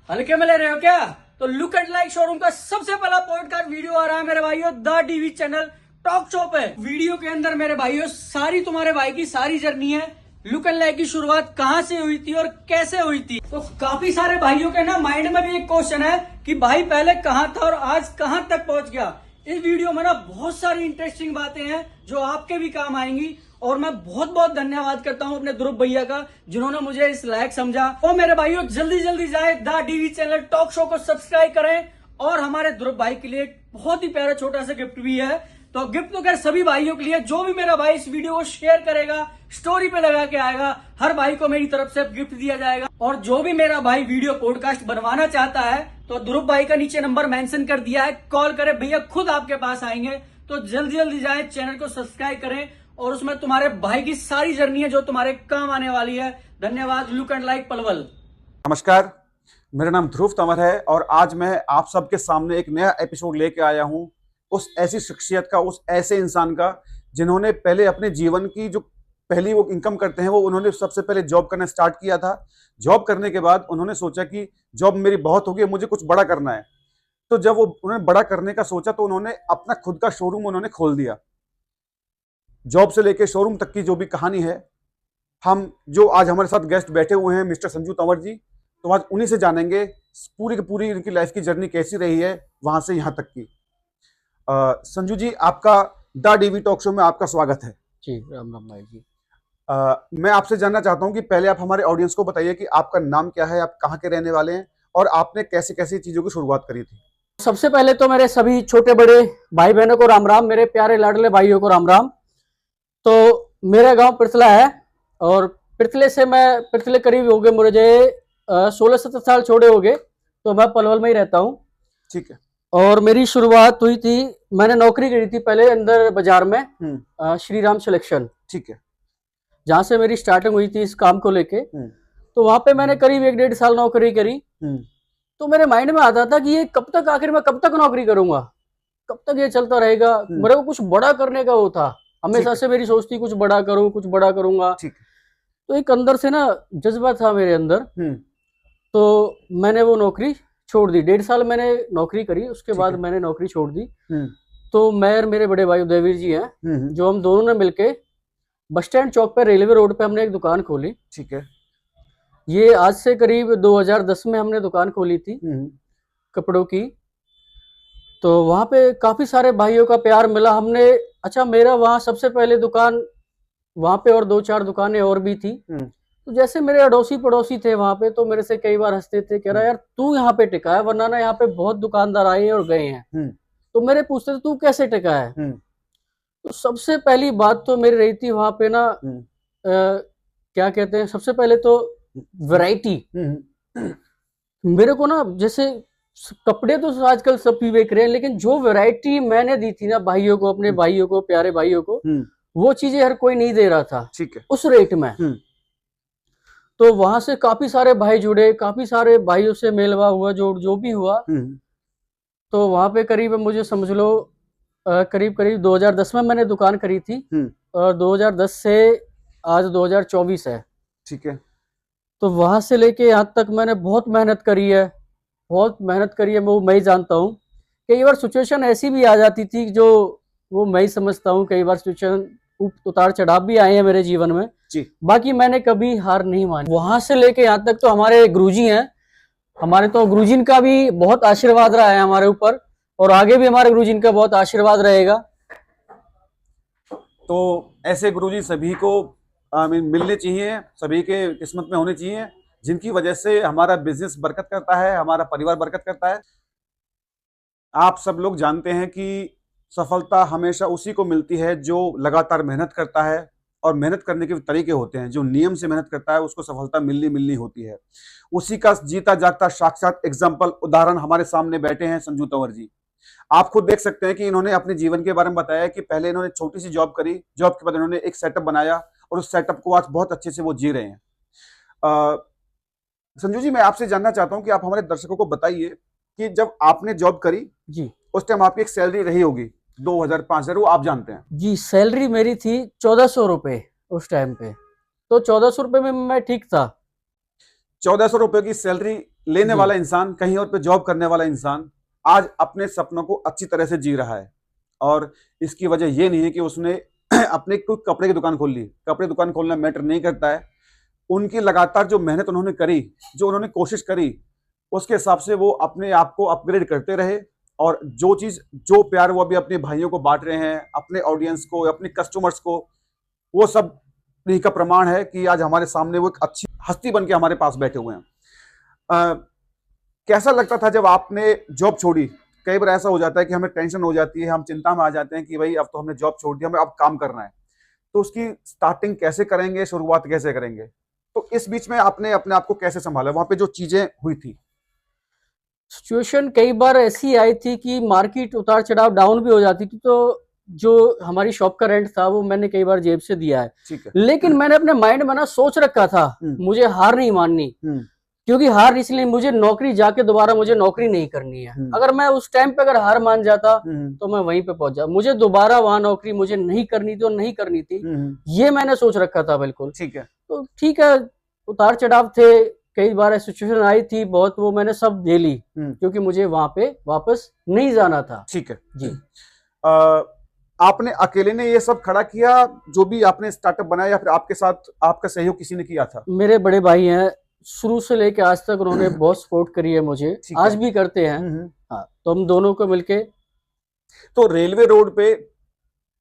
हल्के में ले रहे हो क्या? तो लुक एंड लाइक शोरूम का सबसे पहला पॉडकास्ट वीडियो आ रहा है मेरे भाइयों the TV channel talk show पे। वीडियो के अंदर मेरे भाइयों सारी तुम्हारे भाई की सारी जर्नी है। लुक एंड लाइक की शुरुआत कहां से हुई थी और कैसे हुई थी। तो काफी सारे भाइयों के ना माइंड में भी एक क्वेश्चन है कि भाई पहले कहां था और आज कहां तक पहुंच गया। इस वीडियो में ना बहुत सारी इंटरेस्टिंग बातें हैं जो आपके भी काम आएंगी। और मैं बहुत बहुत धन्यवाद करता हूं अपने ध्रुव भैया का जिन्होंने मुझे इस लायक समझा। और मेरे भाइयों जल्दी जल्दी जाए the TV channel talk show को सब्सक्राइब करें। और हमारे ध्रुव भाई के लिए एक बहुत ही प्यारा छोटा सा गिफ्ट भी है। तो गिफ्ट तो खैर सभी भाइयों के लिए, जो भी मेरा भाई इस वीडियो को शेयर करेगा, स्टोरी पे लगा के आएगा, हर भाई को मेरी तरफ से गिफ्ट दिया जाएगा। और जो भी मेरा भाई वीडियो पॉडकास्ट बनवाना चाहता है तो ध्रुव भाई का नीचे नंबर मेंशन कर दिया है, कॉल करे, भैया खुद आपके पास आएंगे। तो जल्दी जल्दी जाए, चैनल को सब्सक्राइब करें और उसमें तुम्हारे भाई की सारी जर्नी है जो तुम्हारे काम आने वाली है। धन्यवाद। Look and like Palwal. नमस्कार, मेरा नाम ध्रुव तंवर है और आज मैं आप सबके सामने एक नया एपिसोड लेके आया हूं। उस ऐसी शख्सियत का, उस ऐसे इंसान का जिन्होंने पहले अपने जीवन की जो पहली वो इनकम करते हैं वो उन्होंने सबसे पहले जॉब करना स्टार्ट किया था। जॉब करने के बाद उन्होंने सोचा कि जॉब मेरी बहुत होगी, मुझे कुछ बड़ा करना है। तो जब वो उन्होंने बड़ा करने का सोचा तो उन्होंने अपना खुद का शोरूम उन्होंने खोल दिया। जॉब से लेके शोरूम तक की जो भी कहानी है, हम जो आज हमारे साथ गेस्ट बैठे हुए हैं मिस्टर संजू तंवर जी, तो आज उन्हीं से जानेंगे पूरी की पूरी इनकी लाइफ की जर्नी कैसी रही है वहां से यहाँ तक की। संजू जी, आपका द टीवी टॉक शो में आपका स्वागत है जी। राम राम भाई जी। मैं आपसे जानना चाहता हूँ कि पहले आप हमारे ऑडियंस को बताइए कि आपका नाम क्या है, आप कहाँ के रहने वाले हैं और आपने कैसे कैसी चीजों की शुरुआत करी थी। सबसे पहले तो मेरे सभी छोटे बड़े भाई बहनों को राम राम, मेरे प्यारे लाडले भाइयों को राम राम। तो मेरा गांव पिरथला है और पिरथले करीब हो गए मुझे 16-17 साल छोड़े हो गए, तो मैं पलवल में ही रहता हूँ। ठीक है। और मेरी शुरुआत हुई थी, मैंने नौकरी करी थी पहले अंदर बाजार में श्री राम सिलेक्शन। ठीक है। जहाँ से मेरी स्टार्टिंग हुई थी इस काम को लेके। तो वहां पे मैंने करीब 1-1.5 साल नौकरी करी। तो मेरे माइंड में आता था कि ये कब तक, आखिर मैं कब तक नौकरी करूंगा, कब तक ये चलता रहेगा। मेरे को कुछ बड़ा करने का वो था, हमेशा से मेरी सोच थी कुछ बड़ा करूं, कुछ बड़ा करूंगा। तो एक अंदर से ना जज्बा था मेरे अंदर। तो मैंने वो नौकरी छोड़ दी। 1.5 साल मैंने नौकरी करी, उसके बाद मैंने नौकरी छोड़ दी। तो मैं और मेरे बड़े भाई उदयवीर जी हैं, जो हम दोनों ने मिलके बस स्टैंड चौक पे, रेलवे रोड पे हमने एक दुकान खोली। ठीक है। ये आज से करीब 2010 में हमने दुकान खोली थी कपड़ों की। तो वहां पे काफी सारे भाइयों का प्यार मिला हमने। अच्छा, मेरा वहां सबसे पहले दुकान वहां पे और 2-4 दुकानें और भी थी। तो जैसे मेरे अड़ोसी पड़ोसी थे वहां पे, तो मेरे से कई बार हंसते थे, कह रहा यार तू यहाँ पे टिका है, वरना ना यहाँ पे बहुत दुकानदार आए और गए हैं। तो मेरे पूछते थे तू कैसे टिका है। तो सबसे पहली बात तो मेरी रही थी वहां पे ना, क्या कहते हैं, सबसे पहले तो वैरायटी। मेरे को ना, जैसे कपड़े तो आजकल सब भी बेच रहे हैं, लेकिन जो वैरायटी मैंने दी थी ना भाइयों को, अपने भाइयों को, प्यारे भाइयों को, वो चीजें हर कोई नहीं दे रहा था। ठीक है। उस रेट में। तो वहां से काफी सारे भाई जुड़े, काफी सारे भाइयों से मेलवा हुआ, जो भी हुआ। तो वहां पे करीब मुझे समझ लो करीब 2010 में मैंने दुकान करी थी और 2010 से आज 2024 है। ठीक है। तो वहां से लेके यहाँ तक मैंने बहुत मेहनत करी है, बहुत मेहनत करी है। वो मैं ही जानता हूँ। कई बार सिचुएशन ऐसी भी आ जाती थी जो वो मैं ही समझता हूँ। कई बार सिचुएशन उतार चढ़ाव भी आए हैं मेरे जीवन में जी। बाकी मैंने कभी हार नहीं मानी। वहां से लेके यहाँ तक तो हमारे गुरुजी हैं, हमारे तो गुरुजी का भी बहुत आशीर्वाद रहा है हमारे ऊपर, और आगे भी हमारे गुरुजी का बहुत आशीर्वाद रहेगा। तो ऐसे गुरुजी सभी को मिलने चाहिए, सभी के किस्मत में होने चाहिए, जिनकी वजह से हमारा बिजनेस बरकत करता है, हमारा परिवार बरकत करता है। आप सब लोग जानते हैं कि सफलता हमेशा उसी को मिलती है जो लगातार मेहनत करता है, और मेहनत करने के तरीके होते हैं। जो नियम से मेहनत करता है उसको सफलता मिलनी होती है। उसी का जीता जागता साक्षात एग्जाम्पल, उदाहरण हमारे सामने बैठे हैं संजू तंवर जी। आप खुद देख सकते हैं कि इन्होंने अपने जीवन के बारे में बताया कि पहले इन्होंने छोटी सी जॉब करी, जॉब के बाद इन्होंने एक सेटअप बनाया और उस सेटअप को आज बहुत अच्छे से वो जी रहे हैं। संजू जी, मैं आपसे जानना चाहता हूं कि आप हमारे दर्शकों को बताइए कि जब आपने जॉब करी जी, उस टाइम आपकी एक सैलरी रही होगी 2000-5000, वो आप जानते हैं जी। सैलरी मेरी थी 1400 रुपए उस टाइम पे। तो 1400 रुपए में मैं ठीक था। 1400 रुपए की सैलरी लेने जी। वाला इंसान, कहीं और पे जॉब करने वाला इंसान आज अपने सपनों को अच्छी तरह से जी रहा है। और इसकी वजह ये नहीं है कि उसने अपने कोई कपड़े की दुकान खोल ली। कपड़े की दुकान खोलना मैटर नहीं करता है। उनकी लगातार जो मेहनत उन्होंने करी, जो उन्होंने कोशिश करी, उसके हिसाब से वो अपने आप को अपग्रेड करते रहे। और जो चीज, जो प्यार वो अभी अपने भाइयों को बांट रहे हैं, अपने ऑडियंस को, अपने कस्टमर्स को, वो सब इन्हीं का प्रमाण है कि आज हमारे सामने वो एक अच्छी हस्ती बन के हमारे पास बैठे हुए हैं। कैसा लगता था जब आपने जॉब छोड़ी? कई बार ऐसा हो जाता है कि हमें टेंशन हो जाती है, हम चिंता में आ जाते हैं कि भाई अब तो हमने जॉब छोड़ दी, हमें अब काम करना है। तो उसकी स्टार्टिंग कैसे करेंगे, शुरुआत कैसे करेंगे? तो इस बीच में आपने अपने आप को कैसे संभाला, वहां पे जो चीजें हुई थी? सिचुएशन कई बार ऐसी आई थी कि मार्केट उतार चढ़ाव डाउन भी हो जाती थी, तो जो हमारी शॉप का रेंट था वो मैंने कई बार जेब से दिया है। ठीक है। लेकिन मैंने अपने माइंड में ना सोच रखा था, मुझे हार नहीं माननी। क्योंकि हार इसलिए, मुझे नौकरी जाके दोबारा मुझे नौकरी नहीं करनी है। अगर मैं उस टाइम पे अगर हार मान जाता तो मैं वहीं पे पहुंच जाता। मुझे दोबारा वहां नौकरी मुझे नहीं करनी थी और नहीं करनी थी, ये मैंने सोच रखा था बिल्कुल। ठीक है। तो ठीक है, उतार चढ़ाव थे, कई बार सिचुएशन आई थी बहुत, वो मैंने सब झेली क्योंकि मुझे वहां पे वापस नहीं जाना था। ठीक है जी। आपने अकेले ने ये सब खड़ा किया, जो भी आपने स्टार्टअप बनाया, या फिर आपके साथ आपका सहयोग किसी ने किया था? मेरे बड़े भाई हैं, शुरू से लेके आज तक उन्होंने बहुत सपोर्ट करी है मुझे, आज भी करते हैं। हाँ, तो हम दोनों को मिलके। तो रेलवे रोड पे,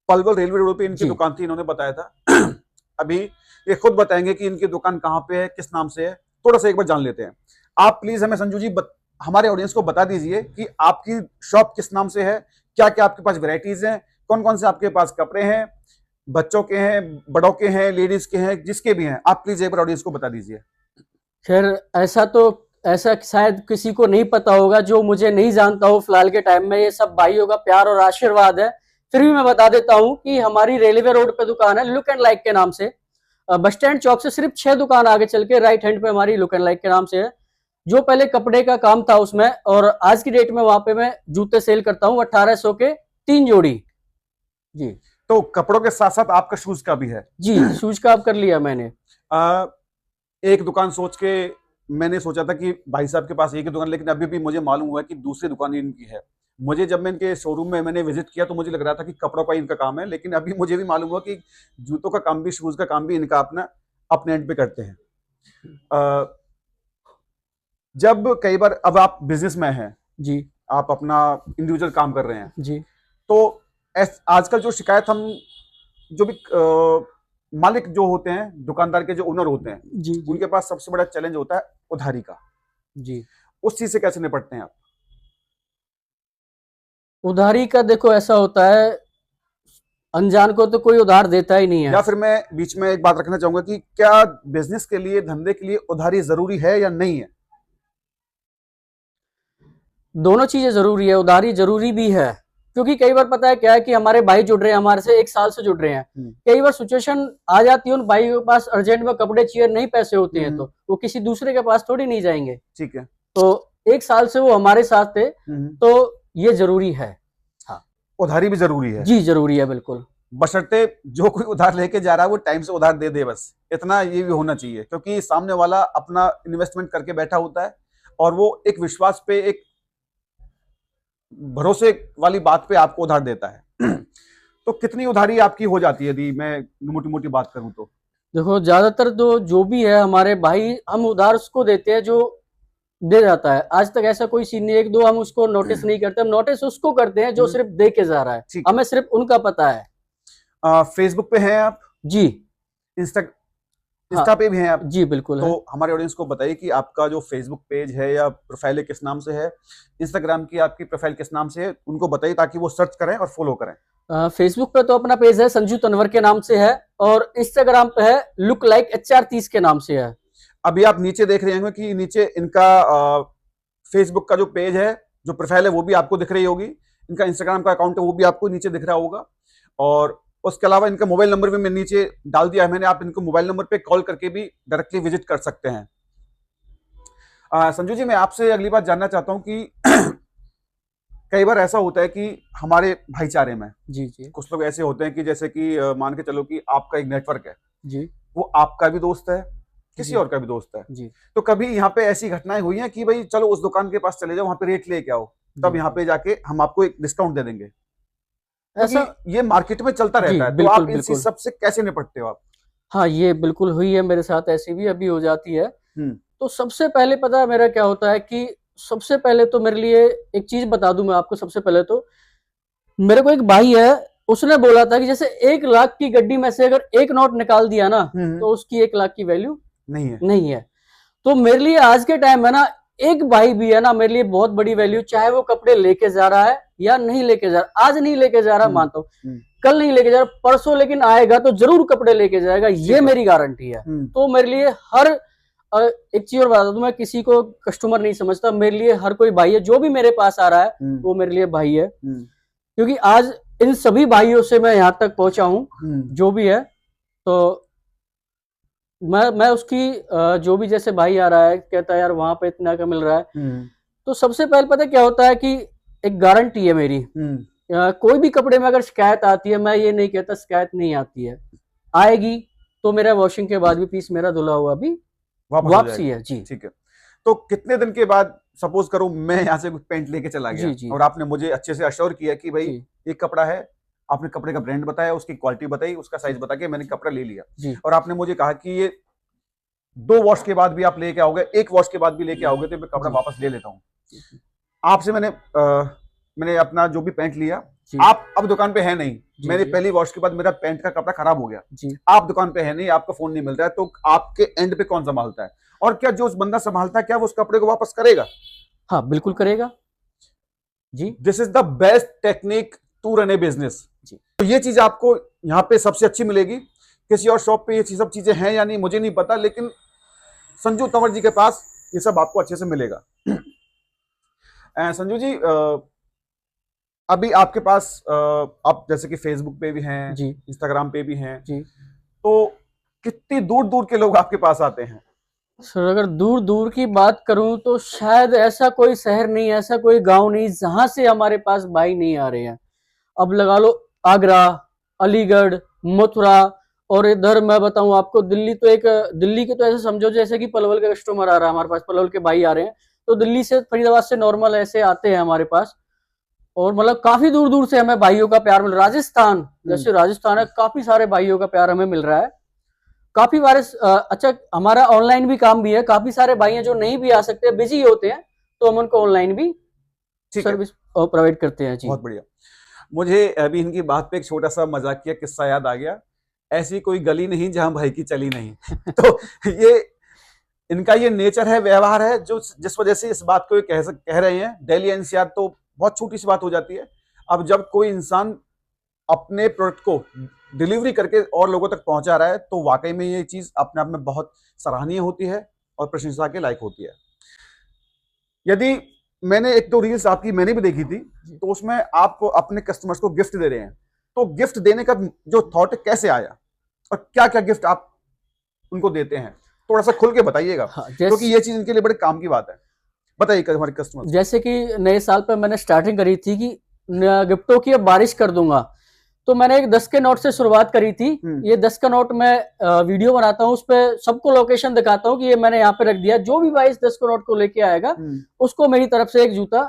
पलवल रेलवे रोड पे इनकी दुकान थी, इन्होंने बताया था। अभी ये खुद बताएंगे कि इनकी दुकान कहाँ पे है, किस नाम से है, थोड़ा सा एक बार जान लेते हैं। आप प्लीज हमें संजू जी हमारे ऑडियंस को बता दीजिए कि आपकी शॉप किस नाम से है, क्या क्या आपके पास वैरायटीज हैं, कौन कौन से आपके पास कपड़े हैं, बच्चों के हैं, बड़ों के हैं, लेडीज के हैं, जिसके भी हैं, आप प्लीज एक बार ऑडियंस को बता दीजिए। खैर ऐसा शायद किसी को नहीं पता होगा जो मुझे नहीं जानता हो फिलहाल के टाइम में। ये सब भाइयों का प्यार और आशीर्वाद है। फिर भी मैं बता देता हूँ कि हमारी रेलवे रोड पे दुकान है लुक एंड लाइक के नाम से। बस स्टैंड चौक से सिर्फ 6 दुकान आगे चल के राइट हैंड पे हमारी लुक एंड लाइक के नाम से है। जो पहले कपड़े का काम था उसमें, और आज की डेट में वहां पे मैं जूते सेल करता हूँ 1800 के 3 जोड़ी। जी। तो कपड़ों के साथ साथ आपका शूज का भी है? जी, शूज का अब कर लिया मैंने। एक दुकान सोच के मैंने सोचा था कि भाई साहब के पास एक ही दुकान, लेकिन अभी भी मुझे मालूम हुआ कि दूसरी दुकान इनकी है। मुझे जब मैं इनके शोरूम में मैंने विजिट किया तो मुझे लग रहा था कि कपड़ों का इनका काम है, लेकिन अभी मुझे भी मालूम हुआ कि जूतों का काम भी, शूज का काम भी इनका अपने एंड पे करते हैं। जब कई बार, अब आप बिजनेस में हैं जी, आप अपना इंडिविजुअल काम कर रहे हैं जी, तो आजकल जो शिकायत हम, जो भी मालिक जो होते हैं, दुकानदार के जो ओनर होते हैं, जी, उनके पास सबसे बड़ा चैलेंज होता है उधारी का। जी। उस चीज से कैसे निपटते हैं आप? उधारी का देखो ऐसा होता है, अनजान को तो कोई उधार देता ही नहीं है। या फिर मैं बीच में एक बात रखना चाहूंगा कि क्या बिजनेस के लिए, धंधे के लिए उधारी जरूरी है या नहीं है? दोनों चीजें जरूरी है, उधारी जरूरी भी है। क्योंकि कई बार पता है क्या है कि हमारे भाई जुड़ रहे हैं, हमारे से 1 साल से जुड़ रहे हैं। कई बार सिचुएशन आ जाती है उन भाइयों के पास, अर्जेंट में कपड़े चाहिए, नहीं पैसे होते हैं, तो वो किसी दूसरे के पास थोड़ी नहीं जाएंगे। ठीक है। तो 1 साल से वो हमारे साथ थे, तो ये जरूरी है। हाँ, उधारी भी जरूरी है। जी जरूरी है, बिल्कुल। बशर्ते जो कोई उधार लेके जा रहा है वो टाइम से उधार दे दे, बस इतना ये भी होना चाहिए। क्योंकि सामने वाला अपना इन्वेस्टमेंट करके बैठा होता है और वो एक विश्वास पे, एक भरोसे वाली बात पे आपको उधार देता है। तो कितनी उधारी आपकी हो जाती है यदि मैं मोटी मोटी बात करूं तो? देखो, ज्यादातर तो जो भी है हमारे भाई, हम उधार उसको देते हैं जो दे जाता है। आज तक ऐसा कोई सीन नहीं, 1-2 हम उसको नोटिस नहीं करते, हम नोटिस उसको करते हैं जो सिर्फ दे के जा रहा है। हमें सिर्फ उनका पता है। फेसबुक पे हैं आप? जी। इंस्टा पे भी हैं आप? जी बिल्कुल। तो हमारे ऑडियंस को बताइए कि आपका जो फेसबुक पेज है या प्रोफाइल किस नाम से है, इंस्टाग्राम की आपकी प्रोफाइल किस नाम से है, उनको बताइए ताकि वो सर्च करें और फॉलो करें। फेसबुक पे तो अपना पेज है संजू तनवर के नाम से है, और इंस्टाग्राम पे है लुक लाइक HR30 के नाम से है। अभी आप नीचे देख रहे होंगे कि नीचे इनका फेसबुक का जो पेज है, जो प्रोफाइल है, वो भी आपको दिख रही होगी। इनका इंस्टाग्राम का अकाउंट है वो भी आपको नीचे दिख रहा होगा। और उसके अलावा इनका मोबाइल नंबर भी मैं नीचे डाल दिया है मैंने, आप इनको मोबाइल नंबर पे कॉल करके भी डायरेक्टली विजिट कर सकते हैं। संजू जी, मैं आपसे अगली बात जानना चाहता हूं कि कई बार ऐसा होता है कि हमारे भाईचारे में जी जी कुछ लोग ऐसे होते हैं कि जैसे कि मान के चलो कि आपका एक नेटवर्क है जी, वो आपका भी दोस्त है किसी जी। और का भी दोस्त है, जी। तो कभी यहाँ पे ऐसी घटनाएं हुई हैं कि भाई चलो उस दुकान के पास चले जाओ, वहां पे रेट लेके आओ, तब जी। यहाँ पे जाके हम आपको एक डिस्काउंट दे देंगे, ऐसा क्योंकि ये मार्केट में चलता जी, रहता है। तो बिल्कुल, आप इन चीज बिल्कुल। सबसे कैसे निपटते हो आप? हाँ, ये बिल्कुल हुई है मेरे साथ, ऐसी भी अभी हो जाती है। हम्म। तो सबसे पहले पता है मेरा क्या होता है कि सबसे पहले तो मेरे लिए एक चीज़ बता दूँ मैं आपको। सबसे पहले तो मेरे को एक भाई है, उसने बोला था कि जैसे 1 लाख की गड्डी में से अगर एक नोट निकाल दिया ना, तो उसकी 1 लाख की वैल्यू नहीं है। नहीं है। तो मेरे लिए आज के टाइम में ना एक भाई भी है ना, मेरे लिए बहुत बड़ी वैल्यू, चाहे वो कपड़े लेके जा रहा है या नहीं लेके जा रहा। आज नहीं लेके जा रहा मानता हूँ, कल नहीं लेके जा रहा, परसों लेकिन आएगा तो जरूर कपड़े लेके जाएगा, ये मेरी गारंटी है। तो मेरे लिए हर एक चीज और बता दूं, मैं किसी को कस्टमर नहीं समझता, मेरे लिए हर कोई भाई है। जो भी मेरे पास आ रहा है वो मेरे लिए भाई है, क्योंकि आज इन सभी भाइयों से मैं यहाँ तक पहुंचा हूँ, जो भी है। तो मैं उसकी जो भी, जैसे भाई आ रहा है कहता है यार वहां पे इतना का मिल रहा है, तो सबसे पहले पता क्या होता है कि एक गारंटी है मेरी। कोई भी कपड़े में अगर शिकायत आती है, मैं ये नहीं कहता शिकायत नहीं आती है, आएगी तो मेरा वॉशिंग के बाद भी पीस मेरा धुला हुआ भी वापसी है। जी, ठीक है। तो कितने दिन के बाद, सपोज करो मैं यहाँ से कुछ पेंट लेके चला गया, जी। और आपने मुझे अच्छे से अश्योर किया कि भाई एक कपड़ा है, आपने कपड़े का ब्रांड बताया, उसकी क्वालिटी बताई, उसका साइज बता के मैंने कपड़ा ले लिया, और आपने मुझे कहा कि ये 2 वॉश के बाद भी आप लेके आओगे, 1 वॉश के बाद भी लेके आओगे, तो मैं कपड़ा वापस ले लेता हूँ। आपसे मैंने अपना जो भी पैंट लिया, आप अब दुकान पे है नहीं, मैंने पहली वॉश के बाद मेरा पैंट का कपड़ा खराब हो गया, आप दुकान पे है नहीं, आपका फोन नहीं मिल रहा है, तो आपके एंड पे कौन संभालता है? और क्या जो उस बंदा संभालता है, क्या वो उस कपड़े को वापस करेगा? हाँ, बिल्कुल करेगा जी। This is the best technique to run a business. तो ये चीज आपको यहाँ पे सबसे अच्छी मिलेगी। किसी और शॉप पे ये सब चीजें हैं या नहीं मुझे नहीं पता, लेकिन संजू तंवर जी के पास ये सब आपको अच्छे से मिलेगा। संजू जी, अभी आपके पास आप जैसे कि फेसबुक पे भी हैं जी, इंस्टाग्राम पे भी हैं जी, तो कितनी दूर दूर के लोग आपके पास आते हैं? सर अगर दूर दूर की बात करूं तो शायद ऐसा कोई शहर नहीं, ऐसा कोई गांव नहीं जहां से हमारे पास भाई नहीं आ रहे हैं। अब लगा लो आगरा, अलीगढ़, मथुरा, और इधर मैं बताऊं आपको दिल्ली, तो एक दिल्ली के तो ऐसे समझो जैसे कि पलवल का कस्टमर आ रहा है हमारे पास, पलवल के भाई आ रहे हैं, तो दिल्ली से, फरीदाबाद से नॉर्मल ऐसे आते हैं हमारे पास। और मतलब काफी दूर दूर से हमें भाइयों का प्यार मिल रहा है। राजस्थान, जैसे राजस्थान है, काफी सारे भाइयों का प्यार हमें मिल रहा है। काफी बार अच्छा हमारा ऑनलाइन भी काम भी है, काफी सारे भाई हैं जो नहीं भी आ सकते, बिजी होते हैं, तो हम उनको ऑनलाइन भी सर्विस प्रोवाइड करते हैं जी। बहुत बढ़िया। मुझे अभी इनकी बात पे एक छोटा सा मजाकिया किस्सा याद आ गया। ऐसी कोई गली नहीं जहां भाई की चली नहीं। तो ये इनका ये नेचर है, व्यवहार है, जो जिस वजह से इस बात को कह रहे हैं। दिल्ली एनसीआर तो बहुत छोटी सी बात हो जाती है। अब जब कोई इंसान अपने प्रोडक्ट को डिलीवरी करके और लोगों तक पहुंचा रहा है, तो वाकई में ये चीज अपने आप में बहुत सराहनीय होती है और प्रशंसा के लायक होती है। यदि मैंने 1-2 रील्स आपकी मैंने भी देखी थी, तो उसमें आप अपने कस्टमर्स को गिफ्ट दे रहे हैं, तो गिफ्ट देने का जो थॉट कैसे आया और क्या क्या गिफ्ट आप उनको देते हैं, थोड़ा सा खुल के बताइएगा। क्योंकि ये चीज इनके लिए बड़े काम की बात है। बताइए हमारे कस्टमर्स। जैसे कि नए साल पर मैंने स्टार्टिंग करी थी कि गिफ्टों की अब बारिश कर दूंगा, तो मैंने एक 10 के नोट से शुरुआत करी थी। ये 10 का नोट मैं वीडियो बनाता हूँ, उस पर सबको लोकेशन दिखाता हूँ कि ये मैंने यहाँ पे रख दिया। जो भी भाई इस 10 के नोट को लेके आएगा, उसको मेरी तरफ से एक जूता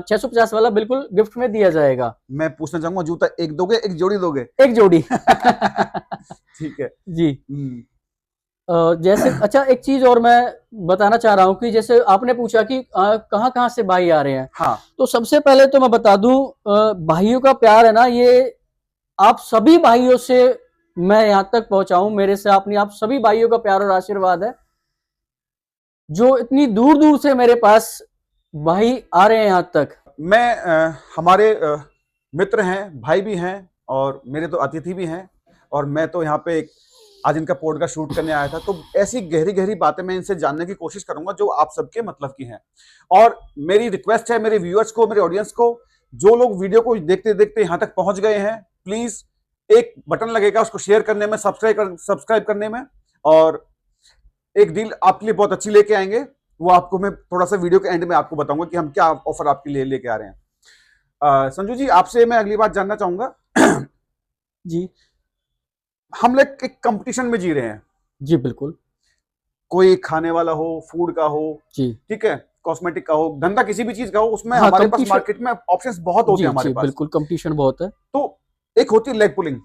650 वाला बिल्कुल गिफ्ट में दिया जाएगा। मैं पूछना चाहूंगा, जूता एक दोगे, एक जोड़ी दोगे? एक जोड़ी। ठीक है जी। जैसे अच्छा एक चीज और मैं बताना चाह रहा हूँ कि जैसे आपने पूछा कि कहाँ कहाँ से भाई आ रहे हैं। हाँ। तो सबसे पहले तो मैं बता दूं, भाइयों का प्यार है ना, ये आप सभी भाइयों से मैं यहाँ तक पहुंचाऊं, मेरे से अपनी आप सभी भाइयों का प्यार और आशीर्वाद है, जो इतनी दूर दूर से मेरे पास भाई आ रहे हैं यहाँ तक। मैं हमारे मित्र हैं, भाई भी हैं, और मेरे तो अतिथि भी हैं, और मैं तो यहाँ पे आज इनका पॉडकास्ट शूट करने आया था। तो ऐसी गहरी गहरी बातें मैं इनसे जानने की कोशिश करूंगा जो आप सबके मतलब की हैं। और मेरी रिक्वेस्ट है मेरे व्यूअर्स को, मेरे ऑडियंस को, जो लोग वीडियो को देखते देखते यहाँ तक पहुंच गए हैं, प्लीज एक बटन लगेगा उसको शेयर करने में, सब्सक्राइब करने में, और एक डील आपके लिए बहुत अच्छी लेके आएंगे। वो आपको मैं थोड़ा सा वीडियो के एंड में आपको बताऊंगा कि हम क्या ऑफर आपके लिए लेके आ रहे हैं। संजू जी, आपसे मैं अगली बात जानना चाहूंगा। जी। हम लोग एक कंपटीशन में जी रहे हैं। जी बिल्कुल। कोई खाने वाला हो, फूड का हो, जी ठीक है, कॉस्मेटिक का हो, धंधा किसी भी चीज का हो, उसमें हाँ, हमारे पास कंपटीशन मार्केट में ऑप्शंस बहुत होते जी हैं हमारे जी पास। बिल्कुल कंपटीशन बहुत है। तो एक होती है लेग पुलिंग,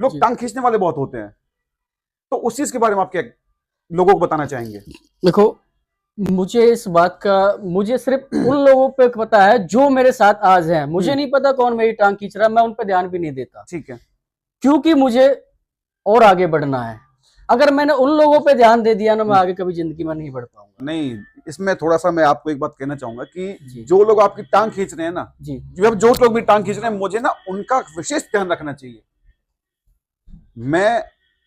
लोग जी टांग खींचने वाले बहुत होते हैं, तो उस चीज के बारे में आप क्या लोगों को बताना चाहेंगे? देखो, मुझे इस बात का मुझे सिर्फ उन लोगों पे पता है जो मेरे साथ आज हैं। मुझे नहीं पता कौन मेरी टांग खींच रहा है, मैं उन पे ध्यान भी नहीं देता, ठीक है। क्योंकि मुझे और आगे बढ़ना है। अगर मैंने उन लोगों पे ध्यान दे दिया ना, मैं आगे कभी जिंदगी में नहीं बढ़ पाऊंगा। नहीं, इसमें थोड़ा सा मैं आपको एक बात कहना चाहूंगा कि जी जो लोग आपकी टांग खींच रहे हैं ना, जी जो लोग भी टांग खींच रहे हैं, मुझे ना उनका विशेष ध्यान रखना चाहिए।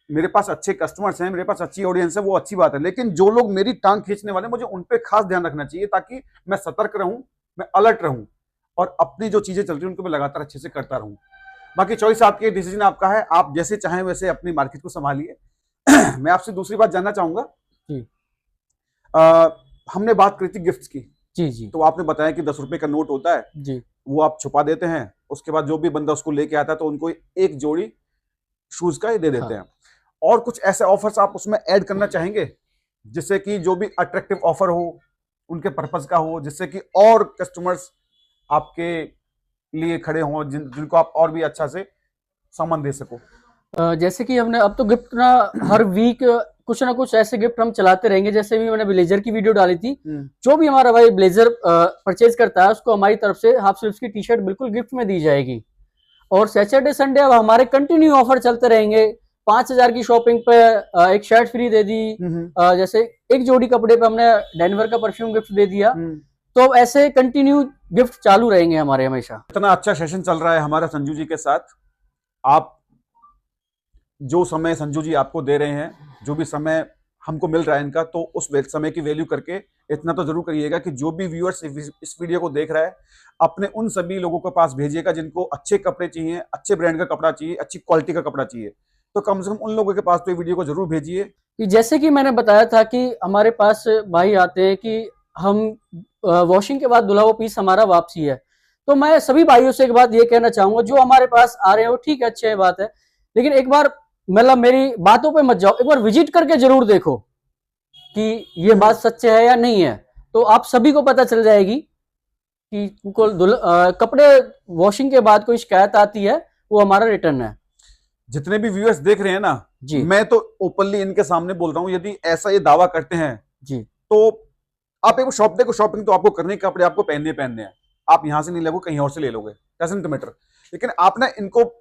मेरे पास अच्छे कस्टमर्स हैं, मेरे पास अच्छी ऑडियंस है, वो अच्छी बात है, लेकिन जो लोग मेरी टांग खींचने वाले, मुझे उन पे खास ध्यान रखना चाहिए, ताकि मैं सतर्क रहूं, मैं अलर्ट रहूं और अपनी जो चीजें चल रही हैं उनको मैं लगातार अच्छे से करता रहूं। बाकी चॉइस आपकी, डिसीजन आपका है, आप जैसे चाहें वैसे अपनी मार्केट को संभालिए। मैं आपसे दूसरी बात जानना चाहूंगा, जी हमने बात करी थी गिफ्ट्स की, जी जी तो आपने बताया कि 10 रुपए का नोट होता है, जी वो आप छुपा देते हैं, उसके बाद जो भी बंदा उसको लेके आता है तो उनको एक जोड़ी शूज का ही दे देते हाँ। हैं। और कुछ ऐसे ऑफर्स आप उसमें ऐड करना चाहेंगे जिससे कि जो भी अट्रैक्टिव ऑफर हो उनके पर्पस का हो, जिससे कि और कस्टमर्स आपके लिए खड़े हों, जिनको आप और भी अच्छा से सामान दे सको? जैसे कि हमने अब तो गिफ्ट ना हर वीक कुछ ना कुछ ऐसे गिफ्ट हम चलाते रहेंगे। जैसे भी मैंने ब्लेजर की वीडियो डाली थी, जो भी हमारा भाई ब्लेजर परचेज करता है उसको हमारी तरफ से हाफ स्लीव्स की टी शर्ट बिल्कुल गिफ्ट में दी जाएगी। और सैटरडे संडे अब हमारे कंटिन्यू ऑफर चलते रहेंगे। 5,000 की शॉपिंग पे एक शर्ट फ्री दे दी। जैसे एक जोड़ी कपड़े पे हमने डेनवर का परफ्यूम गिफ्ट दे दिया। तो ऐसे कंटिन्यू गिफ्ट चालू रहेंगे हमारे हमेशा। इतना अच्छा सेशन चल रहा है हमारा संजू जी के साथ। आप जो समय संजू जी आपको दे रहे हैं, जो भी समय हमको मिल रहा है इनका, तो उस समय की वैल्यू करके इतना तो जरूर करिएगा कि जो भी व्यूअर्स इस वीडियो को देख रहा है, अपने उन सभी लोगों के पास भेजिएगा जिनको अच्छे कपड़े चाहिए, अच्छे ब्रांड का कपड़ा चाहिए, अच्छी क्वालिटी का कपड़ा चाहिए। तो कम से कम उन लोगों के पास तो ये वीडियो को जरूर भेजिए। कि जैसे कि मैंने बताया था कि हमारे पास भाई आते हैं कि हम वॉशिंग के बाद धुला हुआ पीस हमारा वापसी है। तो मैं सभी भाइयों से एक बात ये कहना चाहूंगा, जो हमारे पास आ रहे हो ठीक है, अच्छी बात है, लेकिन एक बार मतलब मेरी बातों पे मत जाओ, एक बार विजिट करके जरूर देखो कि ये बात सच है या नहीं है। तो आप सभी को पता चल जाएगी कि कपड़े वॉशिंग के बाद कोई शिकायत आती है, वो हमारा रिटर्न है। जितने भी व्यूअर्स देख रहे हैं ना जी, मैं तो ओपनली इनके सामने बोल रहा हूं, यदि ऐसा ये दावा करते हैं जी, तो आप एक शॉप देखो, शॉपिंग तो आपको करने के कपड़े आपको पहनने हैं, आप यहां से नहीं लोगे, कहीं और से ले लोगे, डजंट मैटर। लेकिन आप ना इनको